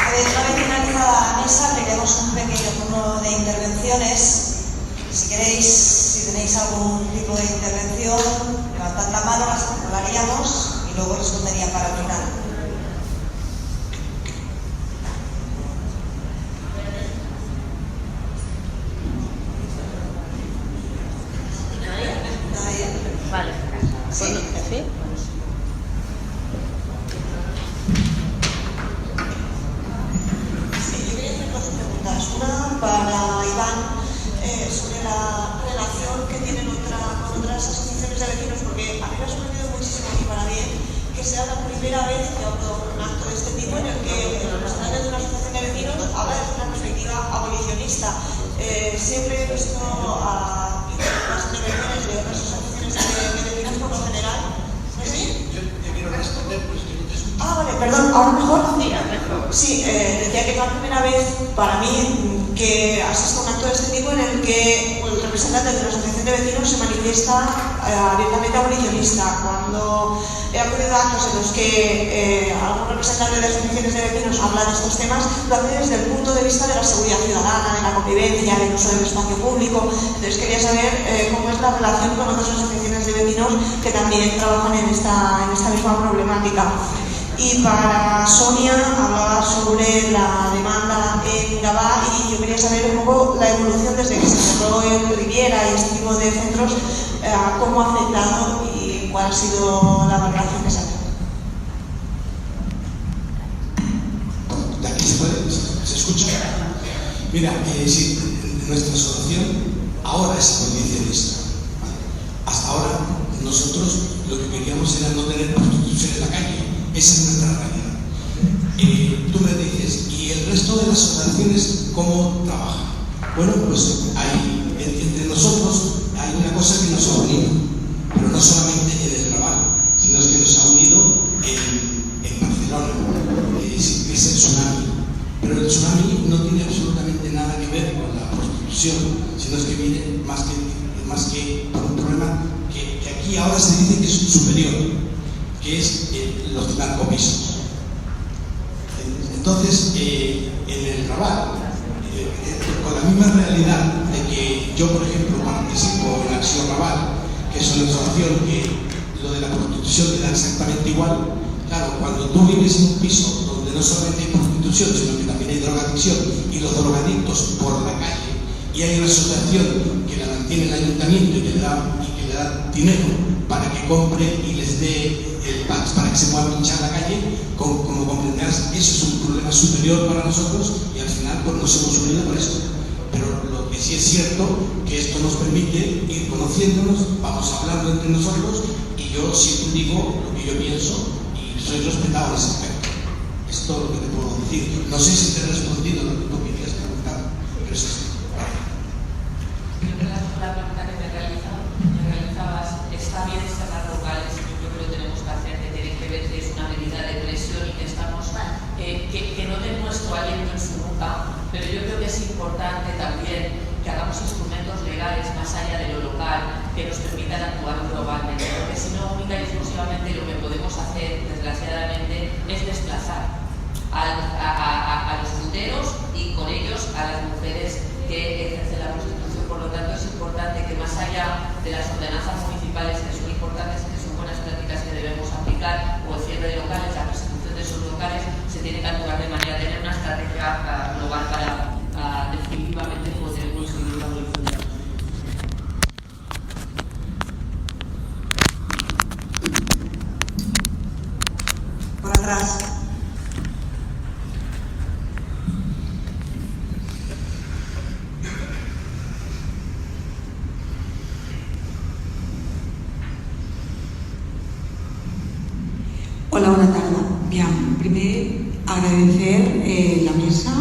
Una vez finalizada la mesa, haremos un pequeño turno de intervenciones. Si queréis, si tenéis algún tipo de intervención, levantad la mano, las hablaríamos y luego respondería para el final. ¿Nadie? Vale. Sí. ¿Sí? Yo quería hacer 2 preguntas. Una para Iván, sobre la relación que tienen con otras asociaciones de vecinos, porque a mí me ha sorprendido muchísimo y para bien que sea la primera vez que hablo un acto de este tipo en el que el representante de una asociación de vecinos habla desde una perspectiva abolicionista. Siempre he visto a las intervenciones de otras asociaciones de vecinos por lo general. ¿Sí? Yo te quiero responder, pues que no te escucho. Vale, perdón, ¿ahora mejor? Sí, mejor. Sí, decía que es la primera vez para mí que asisto a un acto de este tipo en el que el representante de la asociación de vecinos se manifiesta abiertamente abolicionista. Cuando he acudido a actos en los que algún representante de asociaciones de vecinos habla de estos temas, lo hace desde el punto de vista de la seguridad ciudadana, de la convivencia, del uso del espacio público. Entonces quería saber cómo es la relación con otras asociaciones de vecinos que también trabajan en esta misma problemática. Y para Sonia, hablaba sobre la demanda en Gabá y yo quería saber un poco la evolución desde que se cerró el Riviera y este tipo de centros, cómo ha afectado y cuál ha sido la valoración que se hace. ¿De aquí se puede? ¿Se escucha? Mira, sí, nuestra asociación ahora es abolicionista. Hasta ahora nosotros lo que queríamos era no tener prostitución en la calle. Esa es nuestra realidad. Tú me dices, ¿y el resto de las asociaciones cómo trabajan? Bueno, pues entre nosotros hay una cosa que nos ha unido, pero no solamente en el trabajo, sino es que nos ha unido en Barcelona, es el tsunami. Pero el tsunami no tiene absolutamente nada que ver con la prostitución, sino es que viene más que por un problema que aquí ahora se dice que es superior, que es los narcopisos. Entonces, en el Raval, con la misma realidad de que yo, por ejemplo, participo en Acción Raval, que es una asociación que lo de la prostitución te da exactamente igual. Claro, cuando tú vives en un piso donde no solamente hay prostitución, sino que también hay drogadicción y los drogadictos por la calle, y hay una asociación que la mantiene el ayuntamiento y que le da dinero para que compre y les dé el PAX, para que se puedan pinchar la calle, como comprenderás, eso es un problema superior para nosotros y al final pues nos hemos unido por eso. Pero lo que sí es cierto, que esto nos permite ir conociéndonos, vamos hablando entre nosotros y yo siempre digo lo que yo pienso y soy respetado en ese aspecto. Es todo lo que te puedo decir. No sé si te he respondido lo que tú querías preguntar, pero eso es. La pregunta que me realizabas, ¿está bien cerrar locales? Yo creo que lo tenemos que hacer, que tiene que ver que es una medida de presión y que estamos, que no den nuestro aliento en su nuca, pero yo creo que es importante también que hagamos instrumentos legales más allá de lo local que nos permitan actuar globalmente, porque si no, única y exclusivamente lo que podemos hacer, desgraciadamente, es desplazar a los fruteros y con ellos a las mujeres que ejercen la prostitución. Por lo tanto, es importante que más allá de las ordenanzas municipales, que son importantes y que son buenas prácticas que debemos aplicar, o el cierre de locales, la persecución de esos locales, se tiene que actuar de manera, tener una estrategia global para definitivamente poder conseguir la abolición de la prostitución. Por atrás. Hola, bona tarda. Bien, primer agradecer la mesa,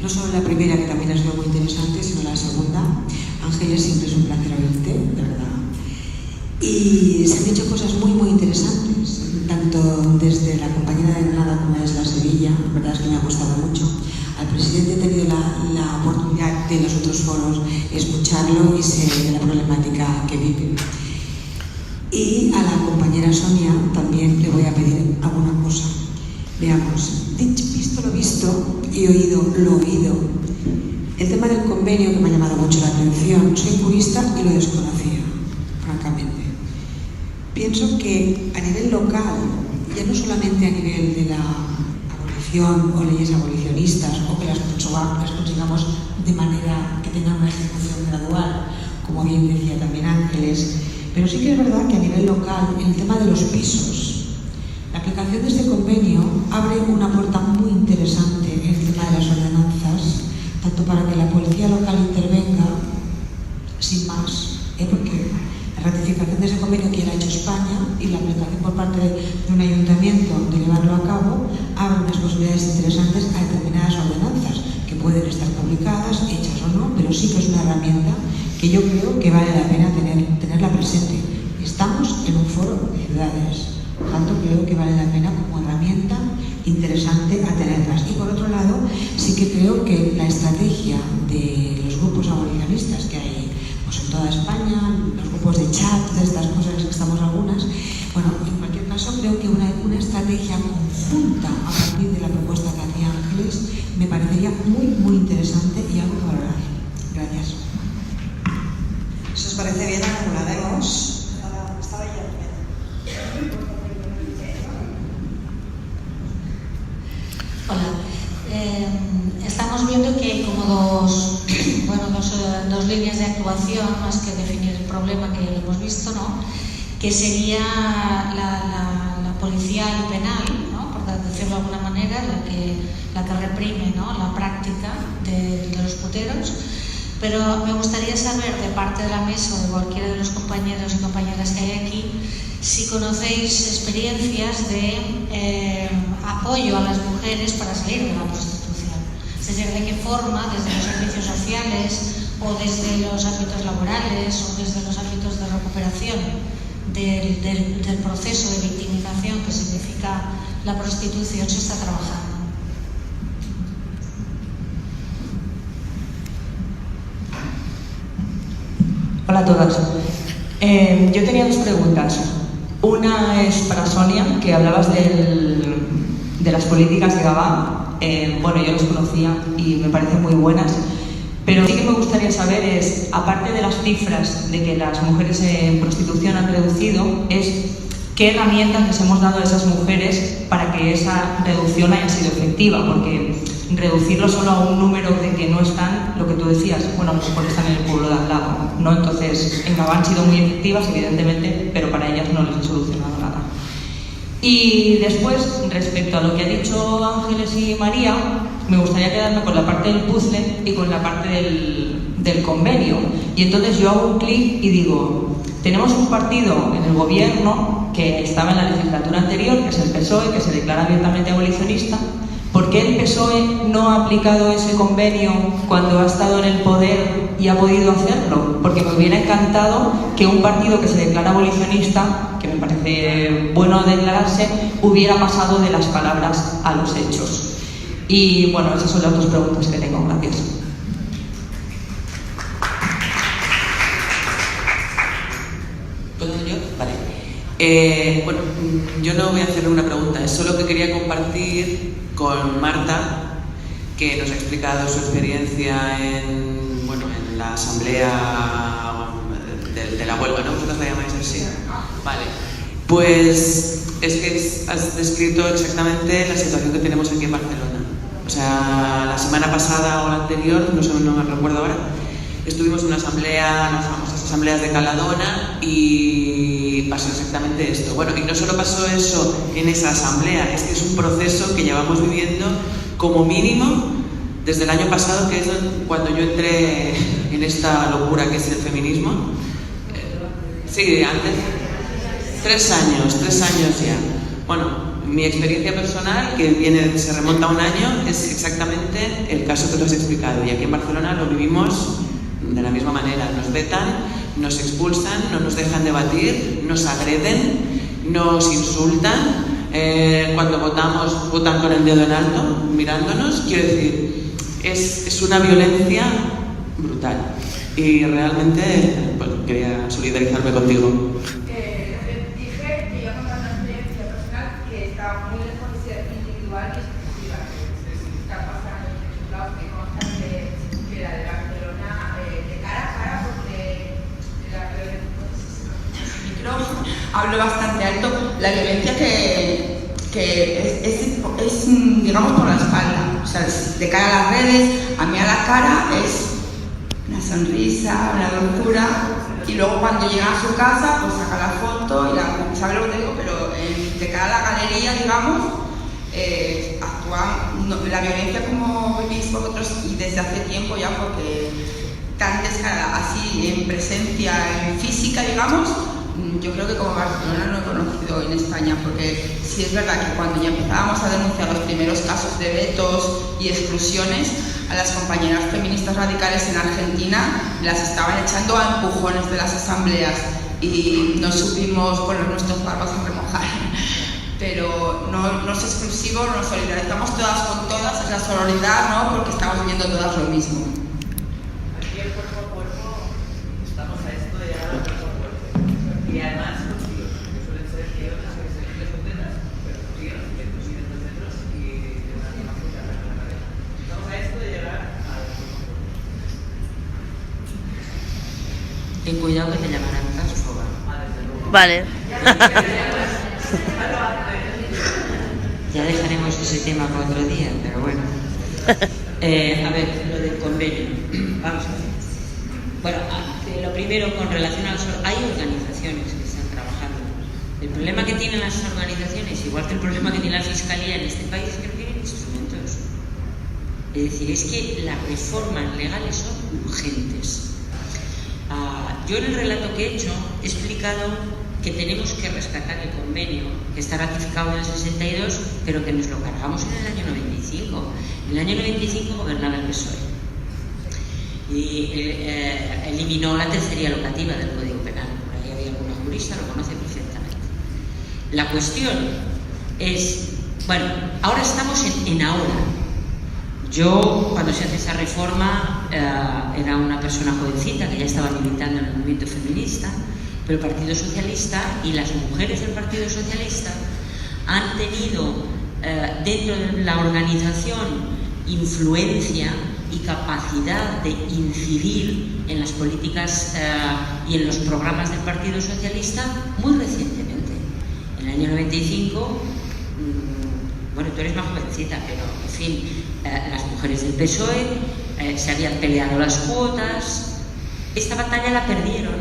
no solo la primera, que también ha sido muy interesante, sino la segunda. Ángeles, siempre es un placer oírte, de verdad. Y se han hecho cosas muy interesantes, tanto desde la compañera de Granada como desde la Sevilla. La verdad es que me ha gustado mucho. Al presidente he tenido la oportunidad de los otros foros escucharlo y sé de la problemática que vive. Y a la compañera Sonia también le voy a pedir alguna cosa. Veamos, visto lo visto y oído lo oído. El tema del convenio, que me ha llamado mucho la atención, soy jurista y lo desconocía, francamente. Pienso que a nivel local, ya no solamente a nivel de la abolición o leyes abolicionistas, o que las consigamos de manera que tengan una ejecución gradual, como bien decía también Ángeles, pero sí que es verdad que a nivel local, en el tema de los pisos, la aplicación de este convenio abre una puerta muy interesante en el tema de las ordenanzas, tanto para que la policía local intervenga, sin más, porque la ratificación de ese convenio que ya ha hecho España y la aplicación por parte de un ayuntamiento de llevarlo a cabo abre unas posibilidades interesantes a determinadas ordenanzas que pueden estar publicadas, hechas o no, pero sí que es una herramienta que yo creo que vale la pena tenerla presente. Estamos en un foro de ciudades, por tanto creo que vale la pena como herramienta interesante a tenerlas. Y por otro lado, sí que creo que la estrategia de los grupos abolicionistas que hay pues en toda España, los grupos de chat, de estas cosas que estamos algunas, bueno, en cualquier caso creo que una estrategia conjunta a partir de la propuesta que hacía Ángeles me parecería muy interesante y algo que valorar. Gracias. Si os parece bien, acumularemos. Estaba ya Hola. Estamos viendo que hay como dos líneas de actuación, más que definir el problema que hemos visto, ¿no? Que sería la policial y penal, ¿no? Por decirlo de alguna manera, la que reprime, ¿no? La práctica de los puteros. Pero me gustaría saber, de parte de la mesa o de cualquiera de los compañeros y compañeras que hay aquí, si conocéis experiencias de apoyo a las mujeres para salir de la prostitución. Es decir, de qué forma, desde los servicios sociales o desde los ámbitos laborales o desde los ámbitos de recuperación del proceso de victimización que significa la prostitución, se está trabajando. Hola a todas. Yo tenía dos preguntas. Una es para Sonia, que hablabas de las políticas de Gabá. Bueno, yo las conocía y me parecen muy buenas, pero sí que me gustaría saber es, aparte de las cifras de que las mujeres en prostitución han reducido, es qué herramientas les hemos dado a esas mujeres para que esa reducción haya sido efectiva, porque reducirlo solo a un número de que no están, lo que tú decías, bueno, pues porque están en el pueblo de al lado, ¿no? Entonces, en Gabá han sido muy efectivas, evidentemente, pero para ellas no les ha solucionado nada. Y después, respecto a lo que ha dicho Ángeles y María, me gustaría quedarme con la parte del puzzle y con la parte del convenio. Y entonces yo hago un clic y digo, tenemos un partido en el gobierno que estaba en la legislatura anterior, que es el PSOE, que se declara abiertamente abolicionista. ¿Por qué el PSOE no ha aplicado ese convenio cuando ha estado en el poder y ha podido hacerlo? Porque me hubiera encantado que un partido que se declara abolicionista, que me parece bueno declararse, hubiera pasado de las palabras a los hechos. Y bueno, esas son las dos preguntas que tengo. Gracias. ¿Puedo yo? Vale. Bueno, yo no voy a hacer una pregunta, es solo que quería compartir con Marta, que nos ha explicado su experiencia en la asamblea de la huelga, ¿no? ¿Vosotros la llamáis así? Vale. Pues es que has descrito exactamente la situación que tenemos aquí en Barcelona. O sea, la semana pasada o la anterior, no me recuerdo ahora, estuvimos en una asamblea, las famosas asambleas de Caladona, y pasó exactamente esto. Bueno, y no solo pasó eso en esa asamblea, es que es un proceso que llevamos viviendo como mínimo desde el año pasado, que es cuando yo entré en esta locura que es el feminismo. Sí, antes, 3 años ya. Bueno, mi experiencia personal, que se remonta a un año, es exactamente el caso que tú has explicado, y aquí en Barcelona lo vivimos de la misma manera. Nos vetan, nos expulsan, no nos dejan debatir, nos agreden, nos insultan. Cuando votamos, votan con el dedo en alto, mirándonos. Quiero decir, es una violencia brutal. Y realmente, pues, quería solidarizarme contigo. Dije que iba a contar una experiencia personal que está muy lejos de ser individual y exclusiva. Está pasando en muchos lados que constan que la de Barcelona de cara a cara, porque la micrófono hablo bastante alto. La violencia que es digamos por la espalda, o sea, de cara a las redes, a mí a la cara es una sonrisa, una dulzura, y luego cuando llega a su casa pues saca la foto y sabe lo que digo, pero de cara a la galería, digamos, actúan la violencia como vivís vosotros, y desde hace tiempo ya, porque tan descarada así en presencia, en física, digamos. Yo creo que como Barcelona no he conocido en España, porque sí es verdad que cuando ya empezábamos a denunciar los primeros casos de vetos y exclusiones, a las compañeras feministas radicales en Argentina las estaban echando a empujones de las asambleas y no supimos poner nuestros barbas a remojar. Pero no es exclusivo, nos solidarizamos todas con todas, es la sororidad, ¿no? Porque estamos viviendo todas lo mismo. Aquí el cuerpo a cuerpo estamos a esto de llegar al cuerpo a cuerpo. Y además, que suelen ser guiones que se les condenas, pero siguen los centros y dentro de centros y de una forma que ya la cabeza. Estamos a esto de llegar al cuerpo a cuerpo. Ten cuidado que te llamarán transfoba. Vale. Ya dejaremos ese tema para otro día, pero bueno. A ver, lo del convenio. Vamos a ver. Bueno, lo primero, con relación a los... Hay organizaciones que están trabajando. El problema que tienen las organizaciones, igual que el problema que tiene la Fiscalía en este país, es que no tienen instrumentos. Es decir, es que las reformas legales son urgentes. Yo en el relato que he hecho he explicado que tenemos que rescatar el convenio, que está ratificado en el 62, pero que nos lo cargamos en el año 95. En el año 95 gobernaba el PSOE y eliminó la tercería locativa del Código Penal. Por ahí había alguna jurista, lo conoce perfectamente. La cuestión es, bueno, ahora estamos en ahora. Yo, cuando se hace esa reforma, era una persona jovencita que ya estaba militando en el movimiento feminista, pero el Partido Socialista y las mujeres del Partido Socialista han tenido dentro de la organización influencia y capacidad de incidir en las políticas y en los programas del Partido Socialista muy recientemente. En el año 95, bueno, tú eres más jovencita, pero en fin, las mujeres del PSOE se habían peleado las cuotas. Esta batalla la perdieron.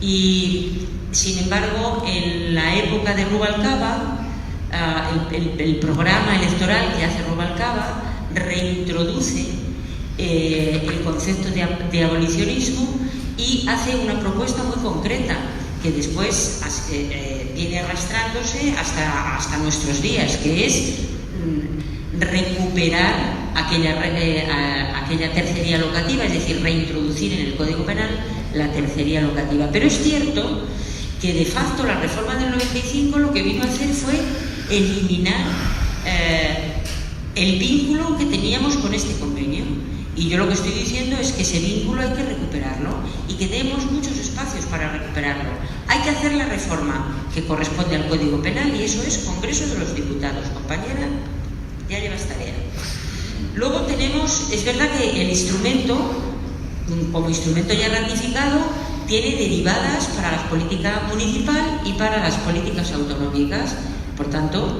Y Sin embargo, en la época de Rubalcaba, el programa electoral que hace Rubalcaba reintroduce el concepto de abolicionismo y hace una propuesta muy concreta que después viene arrastrándose hasta nuestros días, que es recuperar aquella tercería locativa, es decir, reintroducir en el Código Penal la tercería locativa. Pero es cierto que de facto la reforma del 95 lo que vino a hacer fue eliminar el vínculo que teníamos con este convenio. Y yo lo que estoy diciendo es que ese vínculo hay que recuperarlo y que demos muchos espacios para recuperarlo. Hay que hacer la reforma que corresponde al Código Penal y eso es Congreso de los Diputados. Compañera, ya llevas tarea. Luego tenemos, es verdad que el instrumento, como instrumento ya ratificado, tiene derivadas para la política municipal y para las políticas autonómicas. Por tanto,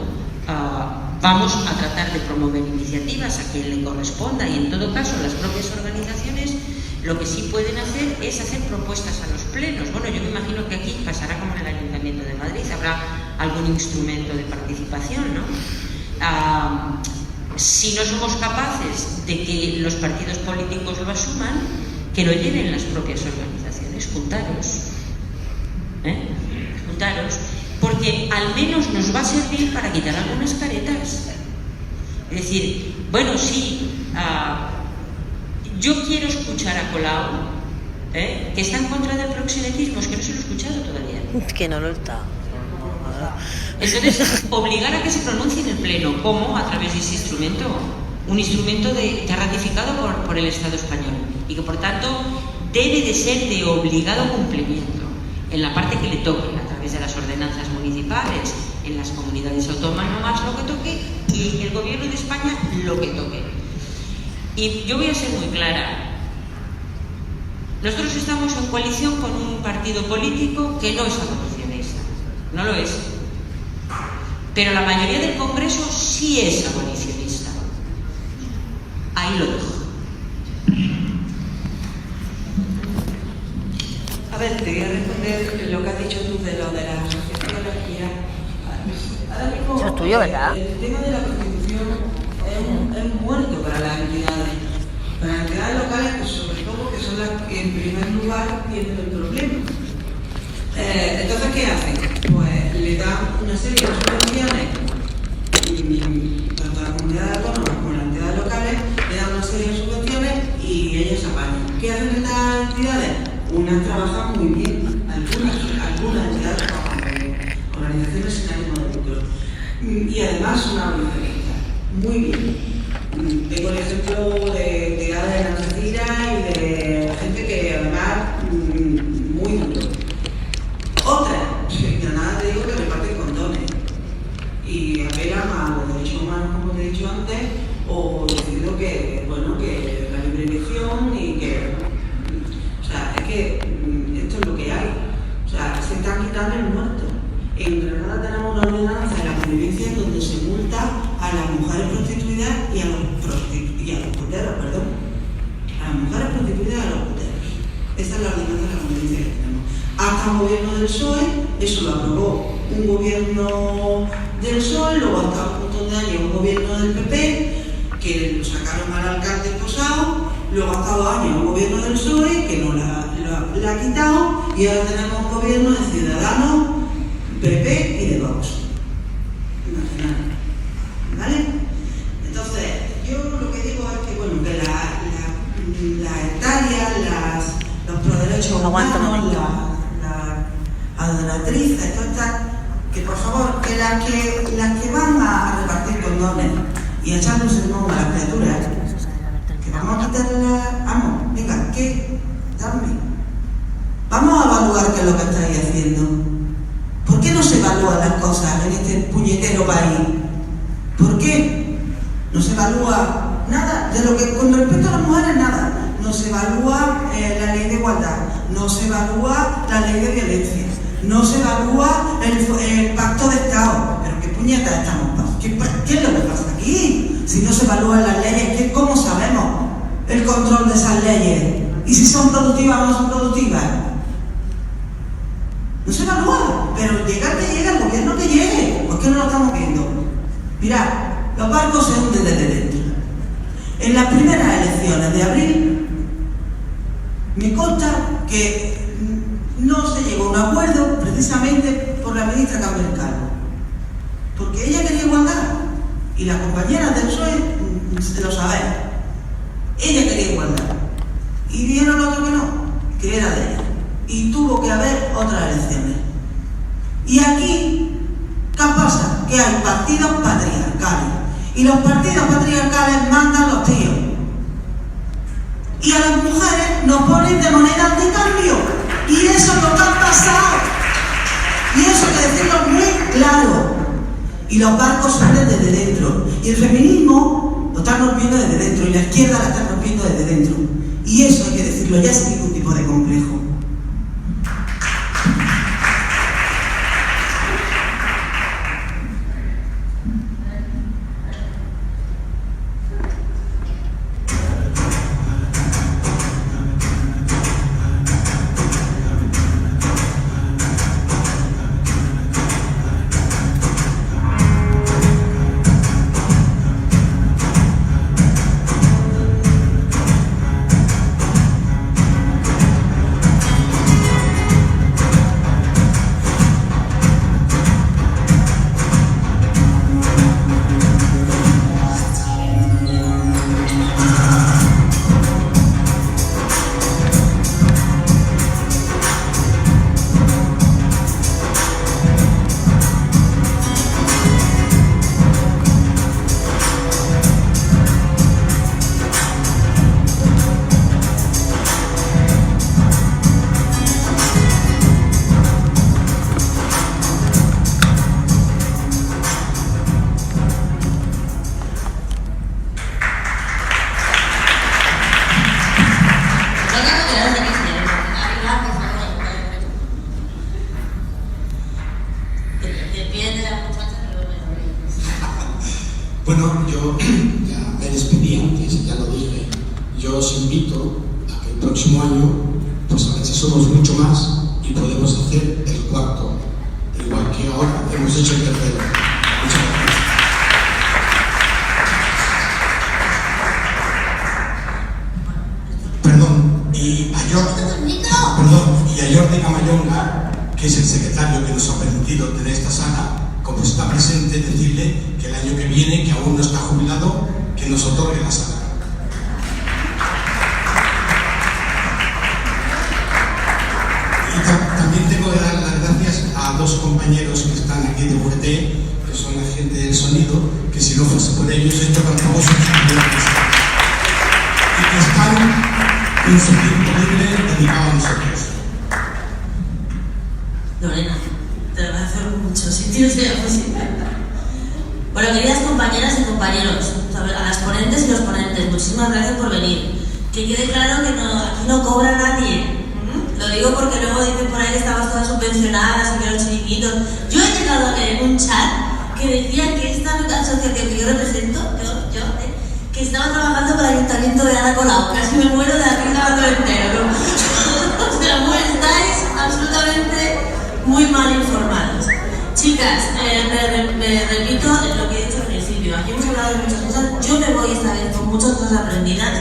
vamos a tratar de promover iniciativas a quien le corresponda y en todo caso las propias organizaciones lo que sí pueden hacer es hacer propuestas a los plenos. Bueno, yo me imagino que aquí pasará como en el Ayuntamiento de Madrid, habrá algún instrumento de participación, ¿no? Si no somos capaces de que los partidos políticos lo asuman, que lo lleven las propias organizaciones, juntaros, juntaros, porque al menos nos va a servir para quitar algunas caretas. Es decir, bueno, sí, yo quiero escuchar a Colau, que está en contra del proxenetismo, es que no se lo he escuchado todavía. Que no lo está. Entonces, obligar a que se pronuncie en el Pleno, ¿cómo? A través de ese instrumento. Un instrumento que ha ratificado por el Estado español y que, por tanto, debe de ser de obligado cumplimiento en la parte que le toque, a través de las ordenanzas municipales, en las comunidades autónomas lo que toque y en el Gobierno de España lo que toque. Y yo voy a ser muy clara. Nosotros estamos en coalición con un partido político que no es abolicionista, no lo es. Pero la mayoría del Congreso sí es abolicionista. Ahí lo dejo. A ver, te voy a responder lo que has dicho tú de lo de las asociaciones. Ahora mismo, eso es tuyo, ¿verdad? El tema de la Constitución es muerto para las entidades. Para las entidades locales, pues sobre todo, que son las que en primer lugar tienen el problema. Entonces, ¿qué hacen? Pues le dan una serie de subvenciones, tanto a las comunidades autónomas como a las entidades locales, le dan una serie de subvenciones y ellos se apañan. ¿Qué hacen estas entidades? Unas trabajan muy bien, algunas entidades trabajan muy bien, organizaciones sin ánimo de lucro, y además son abolicionistas, muy bien. Tengo el ejemplo de Ada de Algeciras y de gente que además muy duro. Otras, ya nada te digo que reparten condones y apelan a los derechos humanos, como te he dicho antes, o decido que, bueno, que la libre elección y que, o sea, es que esto es lo que hay. O sea, se están quitando el muerto. En Granada tenemos una ordenanza de la convivencia en donde se multa a las mujeres prostituidas y a los puteros, perdón. A las mujeres prostituidas y a los puteros. Esa es la ordenanza de la convivencia que tenemos. Hasta un gobierno del PSOE, eso lo aprobó un gobierno del PSOE, luego hasta un montón de años un gobierno del PP, que lo sacaron al alcalde esposado, luego hasta 2 años un gobierno del PSOE, que no la ha quitado, y ahora tenemos un gobierno de Ciudadanos, PP y de Vox nacional. ¿Vale? Entonces, yo lo que digo es que, bueno, que las hectáreas, los proderechos humanos, las adoratrices, que por favor, que las que van a repartir condones y a echarnos el mono a las criaturas, que vamos a quitarle vamos, venga, ¿qué? Dame. Vamos a evaluar qué es lo que estáis haciendo. ¿Por qué no se evalúan las cosas en este puñetero país? ¿Por qué? No se evalúa nada, de lo que con respecto a las mujeres nada. No se evalúa la ley de igualdad, no se evalúa la ley de violencia, no se evalúa el pacto de Estado. Pero qué puñetas estamos. ¿Qué es lo que pasa aquí? Si no se evalúan las leyes, ¿cómo sabemos el control de esas leyes? ¿Y si son productivas o no son productivas? No se evalúa, pero llega el que llega, el gobierno que llegue. ¿Por qué no lo estamos viendo? Mirad, los barcos se hunden desde dentro. En las primeras elecciones de abril, me consta que no se llegó a un acuerdo precisamente por la ministra Campbell Calvo, porque ella quería igualdad y las compañeras del PSOE lo saben. Ella quería igualdad y vieron otro que era de ella, y tuvo que haber otras elecciones. Y aquí, ¿qué pasa? Que hay partidos patriarcales y los partidos patriarcales mandan los tíos y a las mujeres nos ponen de moneda de cambio, y eso es lo que ha pasado, y eso hay que decirlo muy claro. Y los barcos salen desde dentro, y el feminismo lo están rompiendo desde dentro, y la izquierda la está rompiendo desde dentro, y eso hay que decirlo ya sin ningún tipo de complejo. Bueno, yo ya me despedí antes, ya lo dije. Yo os invito a que el próximo año, pues a ver si somos mucho más y podemos hacer el cuarto, igual que ahora hemos hecho el tercero. Muchas gracias. Perdón, y a Jordi Camayonga, que es el secretario que nos ha permitido tener esta sala, como está presente, decirle que el año que viene, que aún no está jubilado, que nos otorgue la sala. Y también tengo que dar las gracias a dos compañeros que están aquí de UGT, que son la gente del sonido, que si no fuese por ellos, esto tampoco se pudiera hacer. Y que están en su tiempo libre dedicado a nosotros. Lorena, te lo voy a hacer muchos sitios de la música. Bueno, queridas compañeras y compañeros, a las ponentes y los ponentes, muchísimas gracias por venir. Que quede claro que aquí no cobra nadie. Lo digo porque luego dicen por ahí que estamos todas subvencionadas y que los chiquitos. Yo he llegado a leer un chat que decía que esta asociación que yo represento, que estaba trabajando para el Ayuntamiento de Ada Colau. Casi me muero de aquí grabando entero, ¿no? O sea, estáis absolutamente muy mal informados. Chicas, me repito en lo que he dicho al principio. Aquí hemos hablado de muchas cosas. Yo me voy esta vez con muchas cosas aprendidas.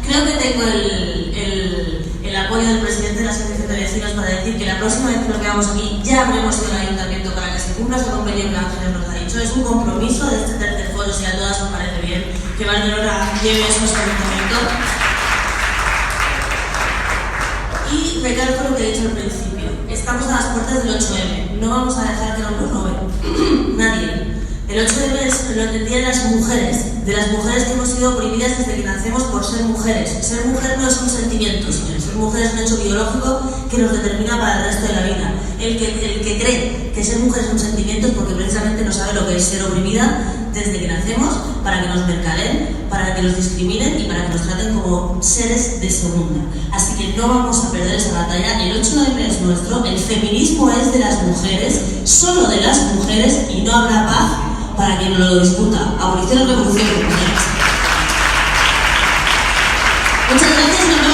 Creo que tengo el apoyo del presidente de la Asociación de Vecinos para decir que la próxima vez que nos veamos aquí ya habremos ido al ayuntamiento para que se cumpla ese convenio que Ángeles nos ha dicho. Es un compromiso de este tercer foro, si a todas os parece bien, que Barcelona lleve eso a su ayuntamiento. Y recalco lo que he dicho al principio. Estamos a las puertas del 8M. No vamos a dejar que nos lo roben. Nadie. El 8M es el día de las mujeres que hemos sido oprimidas desde que nacemos por ser mujeres. Ser mujer no es un sentimiento, señores. Ser mujer es un hecho biológico que nos determina para el resto de la vida. El que cree que ser mujer es un sentimiento es porque precisamente no sabe lo que es ser oprimida desde que nacemos, para que nos mercadeen, para que nos discriminen y para que nos traten como seres de segunda. Así que no vamos a perder esa batalla. El 8M es nuestro, el feminismo es de las mujeres, solo de las mujeres, y no habrá paz para quien no lo disputa. Abolición o revolución, compañeras. Muchas gracias.